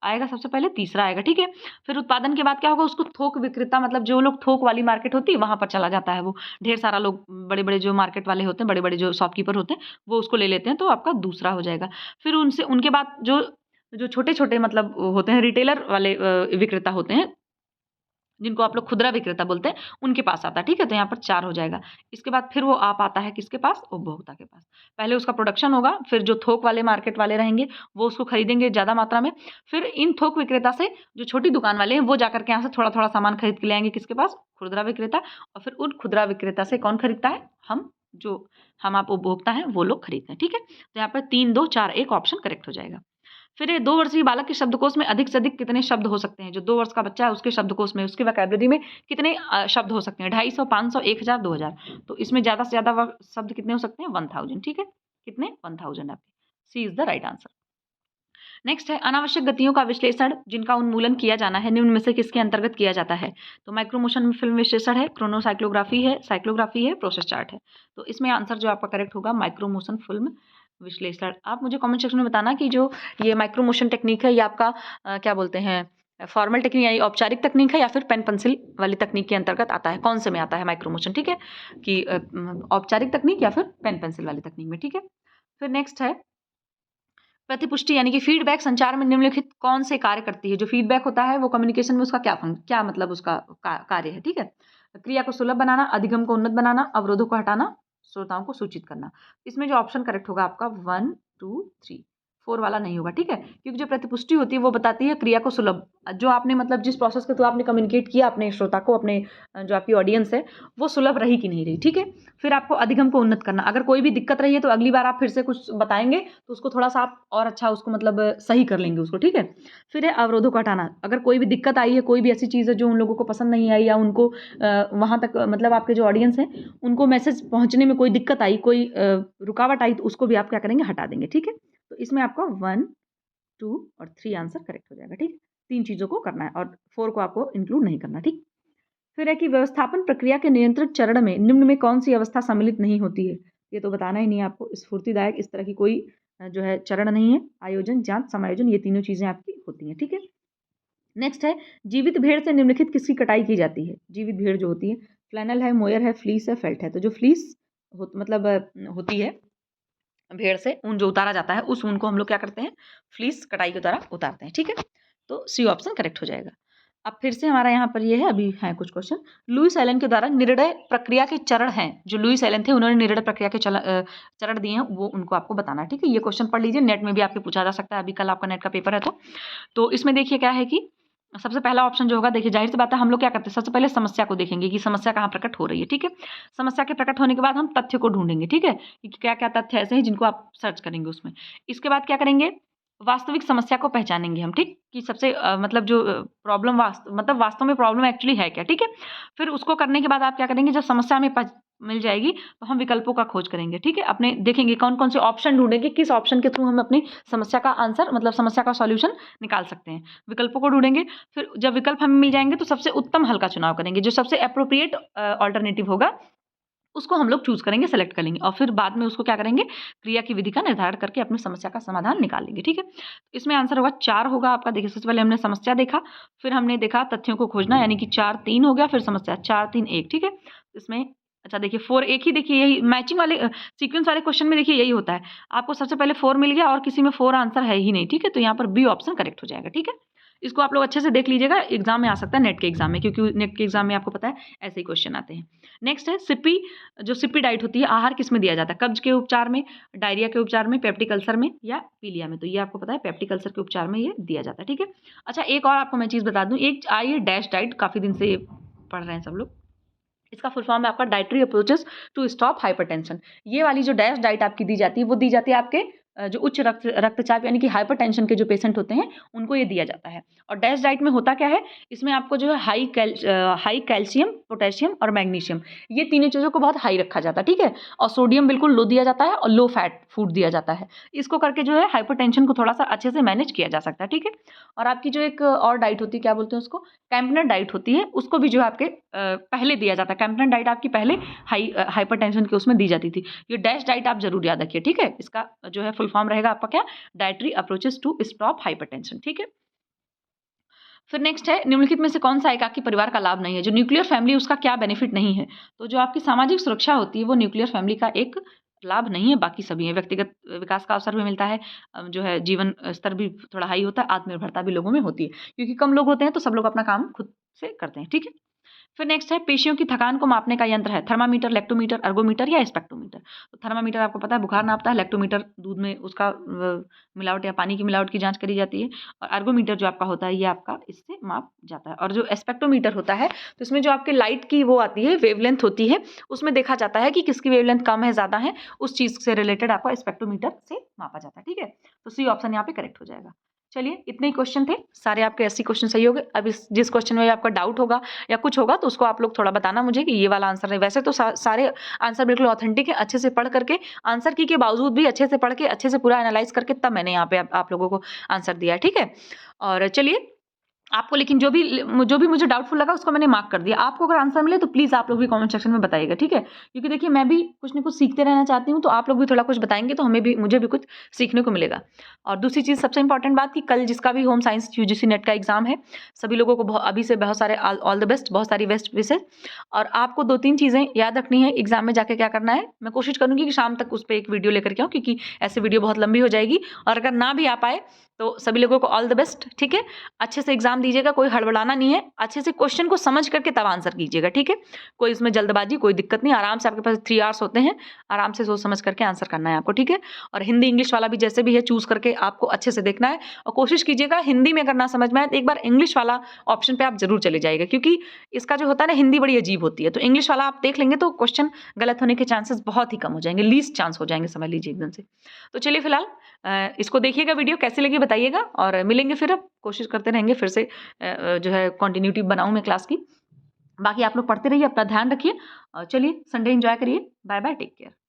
आएगा सबसे पहले तीसरा आएगा, ठीक है? फिर उत्पादन के बाद क्या होगा, उसको थोक विक्रेता मतलब जो लोग थोक वाली मार्केट होती है वहाँ पर चला जाता है वो। ढेर सारा लोग बड़े-बड़े जो मार्केट वाले होते हैं, बड़े-बड़े जो शॉपकीपर होते हैं, वो उसको ले लेते हैं तो आपका दूसरा हो जाएगा। फिर उनसे उनके बाद जो जो छोटे-छोटे मतलब होते हैं रिटेलर वाले विक्रेता होते हैं, जिनको आप लोग खुदरा विक्रेता बोलते हैं, उनके पास आता है, ठीक है? तो यहाँ पर 4 हो जाएगा। इसके बाद फिर वो आप आता है किसके पास? उपभोक्ता के पास। पहले उसका प्रोडक्शन होगा, फिर जो थोक वाले मार्केट वाले रहेंगे, वो उसको खरीदेंगे ज़्यादा मात्रा में। फिर इन थोक विक्रेता से जो छोटी दुकान वाले हैं, वो जाकर के यहाँ से थोड़ा-थोड़ा सामान खरीद के ले आएँगे किसके पास? खुदरा विक्रेता। और फिर उन खुदरा विक्रेता से कौन खरीदता है? हम आप उपभोक्ता हैं, वो लोग खरीदते हैं, ठीक है? तो यहाँ पर 3, 2, 4, 1 ऑप्शन करेक्ट हो जाएगा। फिर ये 2 वर्षीय बालक के शब्दकोश में अधिक से अधिक कितने शब्द हो सकते हैं? जो 2 वर्ष का बच्चा है उसके शब्दकोश में, उसके वोकैब्युलरी में कितने शब्द हो सकते हैं? 250, 500, 1000, 2000। तो इसमें ज़्यादा से ज़्यादा शब्द कितने हो सकते हैं? 1000, ठीक है? कितने? 1000 आपके। C is the right answer. Next है अनावश्यक गतियों का विश्लेषण जिनका उन्मूलन किया जाना है, निम्न में से किसके अंतर्गत किया जाता है? तो माइक्रोमोशन फिल्म विश्लेषण है, साइक्लोग्राफी है, प्रोसेस चार्ट है। तो इसमें आंसर जो आपका करेक्ट होगा माइक्रोमोशन फिल्म विश्लेषण। आप मुझे कमेंट सेक्शन में बताना कि जो ये माइक्रोमोशन टेक्निक है ये आपका क्या बोलते हैं, फॉर्मल टेक्निक यानी औपचारिक तकनीक है या फिर पेन पेंसिल वाली तकनीक के अंतर्गत आता है, कौन से में आता है माइक्रोमोशन, ठीक है? कि औपचारिक तकनीक या फिर पेन पेंसिल वाली तकनीक में, ठीक है? फिर नेक्स्ट है प्रतिपुष्टि यानी कि फीडबैक संचार में निम्नलिखित कौन से कार्य करती है? जो फीडबैक होता है वो कम्युनिकेशन में उसका क्या मतलब उसका कार्य है, ठीक है? क्रिया को सुलभ बनाना, अधिगम को उन्नत बनाना, अवरोधों को हटाना, श्रोताओं को सूचित करना। इसमें जो ऑप्शन करेक्ट होगा आपका 1, 2, 3, 4 वाला नहीं होगा, ठीक है? क्योंकि जो प्रतिपुष्टि होती है वो बताती है क्रिया को सुलभ, जो आपने मतलब जिस प्रोसेस के थ्रू आपने कम्युनिकेट किया अपने श्रोता को, अपने जो आपकी ऑडियंस है वो सुलभ रही कि नहीं रही, ठीक है? फिर आपको अधिगम को उन्नत करना, अगर कोई भी दिक्कत रही है तो अगली बार आप फिर से कुछ बताएंगे तो उसको थोड़ा सा आप और अच्छा उसको मतलब सही कर लेंगे उसको, ठीक है? फिर है अवरोधों को हटाना, अगर कोई भी दिक्कत आई है, कोई भी ऐसी चीज़ है जो उन लोगों को पसंद नहीं आई या उनको वहाँ तक मतलब आपके जो ऑडियंस है उनको मैसेज पहुँचने में कोई दिक्कत आई, कोई रुकावट आई, तो उसको भी आप क्या करेंगे, हटा देंगे, ठीक है? तो इसमें आपका 1, 2 और 3 आंसर करेक्ट हो जाएगा, ठीक है? 3 चीज़ों को करना है और 4 को आपको इंक्लूड नहीं करना, ठीक? फिर है कि व्यवस्थापन प्रक्रिया के नियंत्रित चरण में निम्न में कौन सी अवस्था सम्मिलित नहीं होती है? ये तो बताना ही नहीं है आपको। स्फूर्तिदायक इस तरह की कोई जो है चरण नहीं है। आयोजन, जांच, समायोजन ये तीनों चीज़ें आपकी होती हैं, ठीक है? नेक्स्ट है, जीवित भेड़ से निम्नलिखित किसकी कटाई की जाती है? जीवित भेड़ जो होती है, फ्लैनल है, मोयर है, फ्लीस है, फेल्ट है। तो जो फ्लीस मतलब होती है भेड़ से ऊन जो उतारा जाता है, उस ऊन को हम लोग क्या करते हैं, फ्लीस कटाई के द्वारा उतारते हैं, ठीक है? तो सी ऑप्शन करेक्ट हो जाएगा। अब फिर से हमारा यहाँ पर ये है, अभी है कुछ क्वेश्चन। लुईस एलन के द्वारा निर्णय प्रक्रिया के चरण हैं, जो लुईस एलन थे उन्होंने निर्णय प्रक्रिया के चरण दिए हैं, वो उनको आपको बताना है, ठीक है? ये क्वेश्चन पढ़ लीजिए, नेट में भी आपके पूछा जा सकता है, अभी कल आपका नेट का पेपर है तो इसमें देखिए क्या है कि सबसे पहला ऑप्शन जो होगा, देखिए जाहिर सी बात है हम लोग क्या करते हैं, सबसे पहले समस्या को देखेंगे कि समस्या कहाँ प्रकट हो रही है, ठीक है? समस्या के प्रकट होने के बाद हम तथ्य को ढूंढेंगे, ठीक है? कि क्या क्या तथ्य ऐसे हैं जिनको आप सर्च करेंगे उसमें। इसके बाद क्या करेंगे, वास्तविक समस्या को पहचानेंगे हम, ठीक? कि सबसे मतलब जो प्रॉब्लम मतलब वास्तव में प्रॉब्लम एक्चुअली है क्या, ठीक है? फिर उसको करने के बाद आप क्या करेंगे, जब समस्या हमें मिल जाएगी तो हम विकल्पों का खोज करेंगे, ठीक है? अपने देखेंगे कौन कौन से ऑप्शन ढूंढेंगे, किस ऑप्शन के थ्रू हम अपनी समस्या का आंसर मतलब समस्या का सॉल्यूशन निकाल सकते हैं। विकल्पों को ढूंढेंगे, फिर जब विकल्प हमें मिल जाएंगे तो सबसे उत्तम हल का चुनाव करेंगे, जो सबसे अप्रोप्रिएट ऑल्टरनेटिव होगा उसको हम लोग चूज करेंगे, सेलेक्ट करेंगे और फिर बाद में उसको क्या करेंगे, क्रिया की विधि का निर्धारण करके अपनी समस्या का समाधान निकाल लेंगे, ठीक है? इसमें आंसर होगा 4 होगा आपका। देखिए सबसे पहले हमने समस्या देखा, फिर हमने देखा तथ्यों को खोजना, यानी कि 4 3 हो गया, फिर समस्या 4 3 1, ठीक है? इसमें अच्छा देखिए 4 एक ही, देखिए यही मैचिंग वाले सीक्वेंस वाले क्वेश्चन में देखिए यही होता है, आपको सबसे पहले 4 मिल गया और किसी में 4 आंसर है ही नहीं, ठीक है? तो यहाँ पर बी ऑप्शन करेक्ट हो जाएगा, ठीक है? इसको आप लोग अच्छे से देख लीजिएगा, एग्जाम में आ सकता है, नेट के एग्जाम में, क्योंकि नेट के एग्जाम में आपको पता है ऐसे ही क्वेश्चन आते हैं। नेक्स्ट है सिपी, जो सिपी डाइट होती है, आहार किसमें दिया जाता है? कब्ज के उपचार में, डायरिया के उपचार में, पेप्टिक अल्सर में या पीलिया में? तो ये आपको पता है पेप्टिक अल्सर के उपचार में ये दिया जाता है, ठीक है? अच्छा एक और आपको मैं चीज़ बता दूं, एक आई है डैश डाइट, काफ़ी दिन से पढ़ रहे हैं सब लोग, इसका फुल फॉर्म है आपका dietary approaches to stop hypertension. ये वाली जो डैश डाइट आपकी दी जाती है वो दी जाती है आपके जो उच्च रक्तचाप यानी कि हाइपरटेंशन के जो पेशेंट होते हैं उनको ये दिया जाता है। और डैश डाइट में होता क्या है, इसमें आपको जो है हाई कैल्शियम, पोटेशियम और मैग्नीशियम, ये तीनों चीज़ों को बहुत हाई रखा जाता है, ठीक है? और सोडियम बिल्कुल लो दिया जाता है और लो फैट फूड दिया जाता है। इसको करके जो है हाइपरटेंशन को थोड़ा सा अच्छे से मैनेज किया जा सकता है, ठीक है? और आपकी जो एक और डाइट होती है, क्या बोलते हैं उसको, कैम्पनर डाइट होती है, उसको भी जो है आपके पहले दिया जाता है। कैम्पनर डाइट आपकी पहले हाइपरटेंशन के उसमें दी जाती थी। ये डैश डाइट आप जरूर याद रखिए, ठीक है? इसका जो है फुल फॉर्म रहेगा आपका क्या, dietary approaches to stop hypertension, ठीक है? फिर नेक्स्ट है, निम्नलिखित में से कौन सा एकाकी परिवार का लाभ नहीं है? जो न्यूक्लियर फैमिली उसका क्या बेनिफिट नहीं है? तो जो आपकी सामाजिक सुरक्षा होती है वो न्यूक्लियर फैमिली का एक लाभ नहीं है, बाकी सभी है। व्यक्तिगत विकास का अवसर भी मिलता है, जो है जीवन स्तर भी थोड़ा हाई होता है, आत्मनिर्भरता भी लोगों में होती है, क्योंकि कम लोग होते हैं तो सब लोग अपना काम खुद से करते हैं, ठीक है? फिर नेक्स्ट है, पेशियों की थकान को मापने का यंत्र है, थर्मामीटर, लेक्टोमीटर, अर्गोमीटर या स्पेक्ट्रोमीटर? तो थर्मामीटर आपको पता है बुखार नापता है, लेक्टोमीटर दूध में उसका मिलावट या पानी की मिलावट की जांच करी जाती है, और अर्गोमीटर जो आपका होता है ये आपका इससे माप जाता है। और जो स्पेक्ट्रोमीटर होता है तो इसमें जो आपके लाइट की वो आती है, वेवलेंथ होती है, उसमें देखा जाता है कि किसकी वेवलेंथ कम है ज़्यादा है, उस चीज़ से रिलेटेड आपका स्पेक्ट्रोमीटर से मापा जाता है, ठीक है? तो सी ऑप्शन यहाँ पे करेक्ट हो जाएगा। चलिए इतने ही क्वेश्चन थे, सारे आपके 80 क्वेश्चन सही हो गए। अब जिस क्वेश्चन में आपका डाउट होगा या कुछ होगा तो उसको आप लोग थोड़ा बताना मुझे कि ये वाला आंसर है। वैसे तो सारे आंसर बिल्कुल ऑथेंटिक है, अच्छे से पढ़ करके, आंसर की के बावजूद भी अच्छे से पढ़ के अच्छे से पूरा एनालाइज करके तब मैंने यहाँ पे आप लोगों को आंसर दिया है, ठीक है? और चलिए आपको लेकिन जो भी मुझे डाउटफुल लगा उसको मैंने मार्क कर दिया। आपको अगर आंसर मिले तो प्लीज़ आप लोग भी कमेंट सेक्शन में बताइएगा, ठीक है? क्योंकि देखिए मैं भी कुछ न कुछ सीखते रहना चाहती हूँ, तो आप लोग भी थोड़ा कुछ बताएँगे तो मुझे भी कुछ सीखने को मिलेगा। और दूसरी चीज़ सबसे इम्पोर्टेंट बात कि कल जिसका भी होम साइंस यूजीसी नेट का एग्ज़ाम है, सभी लोगों को अभी से बहुत सारे ऑल द बेस्ट, बहुत सारी बेस्ट विशेज़। और आपको 2-3 चीज़ें याद रखनी है एग्ज़ाम में जाके क्या करना है। मैं कोशिश करूँगी कि शाम तक उस पे एक वीडियो लेकर के आऊँ, क्योंकि ऐसे वीडियो बहुत लंबी हो जाएगी। और अगर ना भी आ पाए तो सभी लोगों को ऑल द बेस्ट, ठीक है? अच्छे से एग्ज़ाम दीजिएगा, कोई हड़बड़ाना नहीं है। अच्छे से क्वेश्चन को समझ करके तब आंसर कीजिएगा, ठीक है? कोई इसमें जल्दबाज़ी, कोई दिक्कत नहीं, आराम से आपके पास 3 आवर्स होते हैं, आराम से सोच समझ करके आंसर करना है आपको, ठीक है? और हिंदी, इंग्लिश वाला भी जैसे भी है चूज़ करके आपको अच्छे से देखना है और कोशिश कीजिएगा हिंदी में अगर ना समझ में आए तो एक बार इंग्लिश वाला ऑप्शन पे आप ज़रूर चले जाइएगा, क्योंकि इसका जो होता है ना हिंदी बड़ी अजीब होती है, तो इंग्लिश वाला आप देख लेंगे तो क्वेश्चन गलत होने के चांसेस बहुत ही कम हो जाएँगे, लीस्ट चांस हो जाएँगे समझ लीजिए एकदम से। तो चलिए फिलहाल इसको देखिएगा वीडियो कैसी लगी बताइएगा और मिलेंगे फिर अब कोशिश करते रहेंगे फिर से जो है कंटिन्यूटी बनाऊँ मैं क्लास की। बाकी आप लोग पढ़ते रहिए, अपना ध्यान रखिए और चलिए संडे एन्जॉय करिए। Bye bye, take care.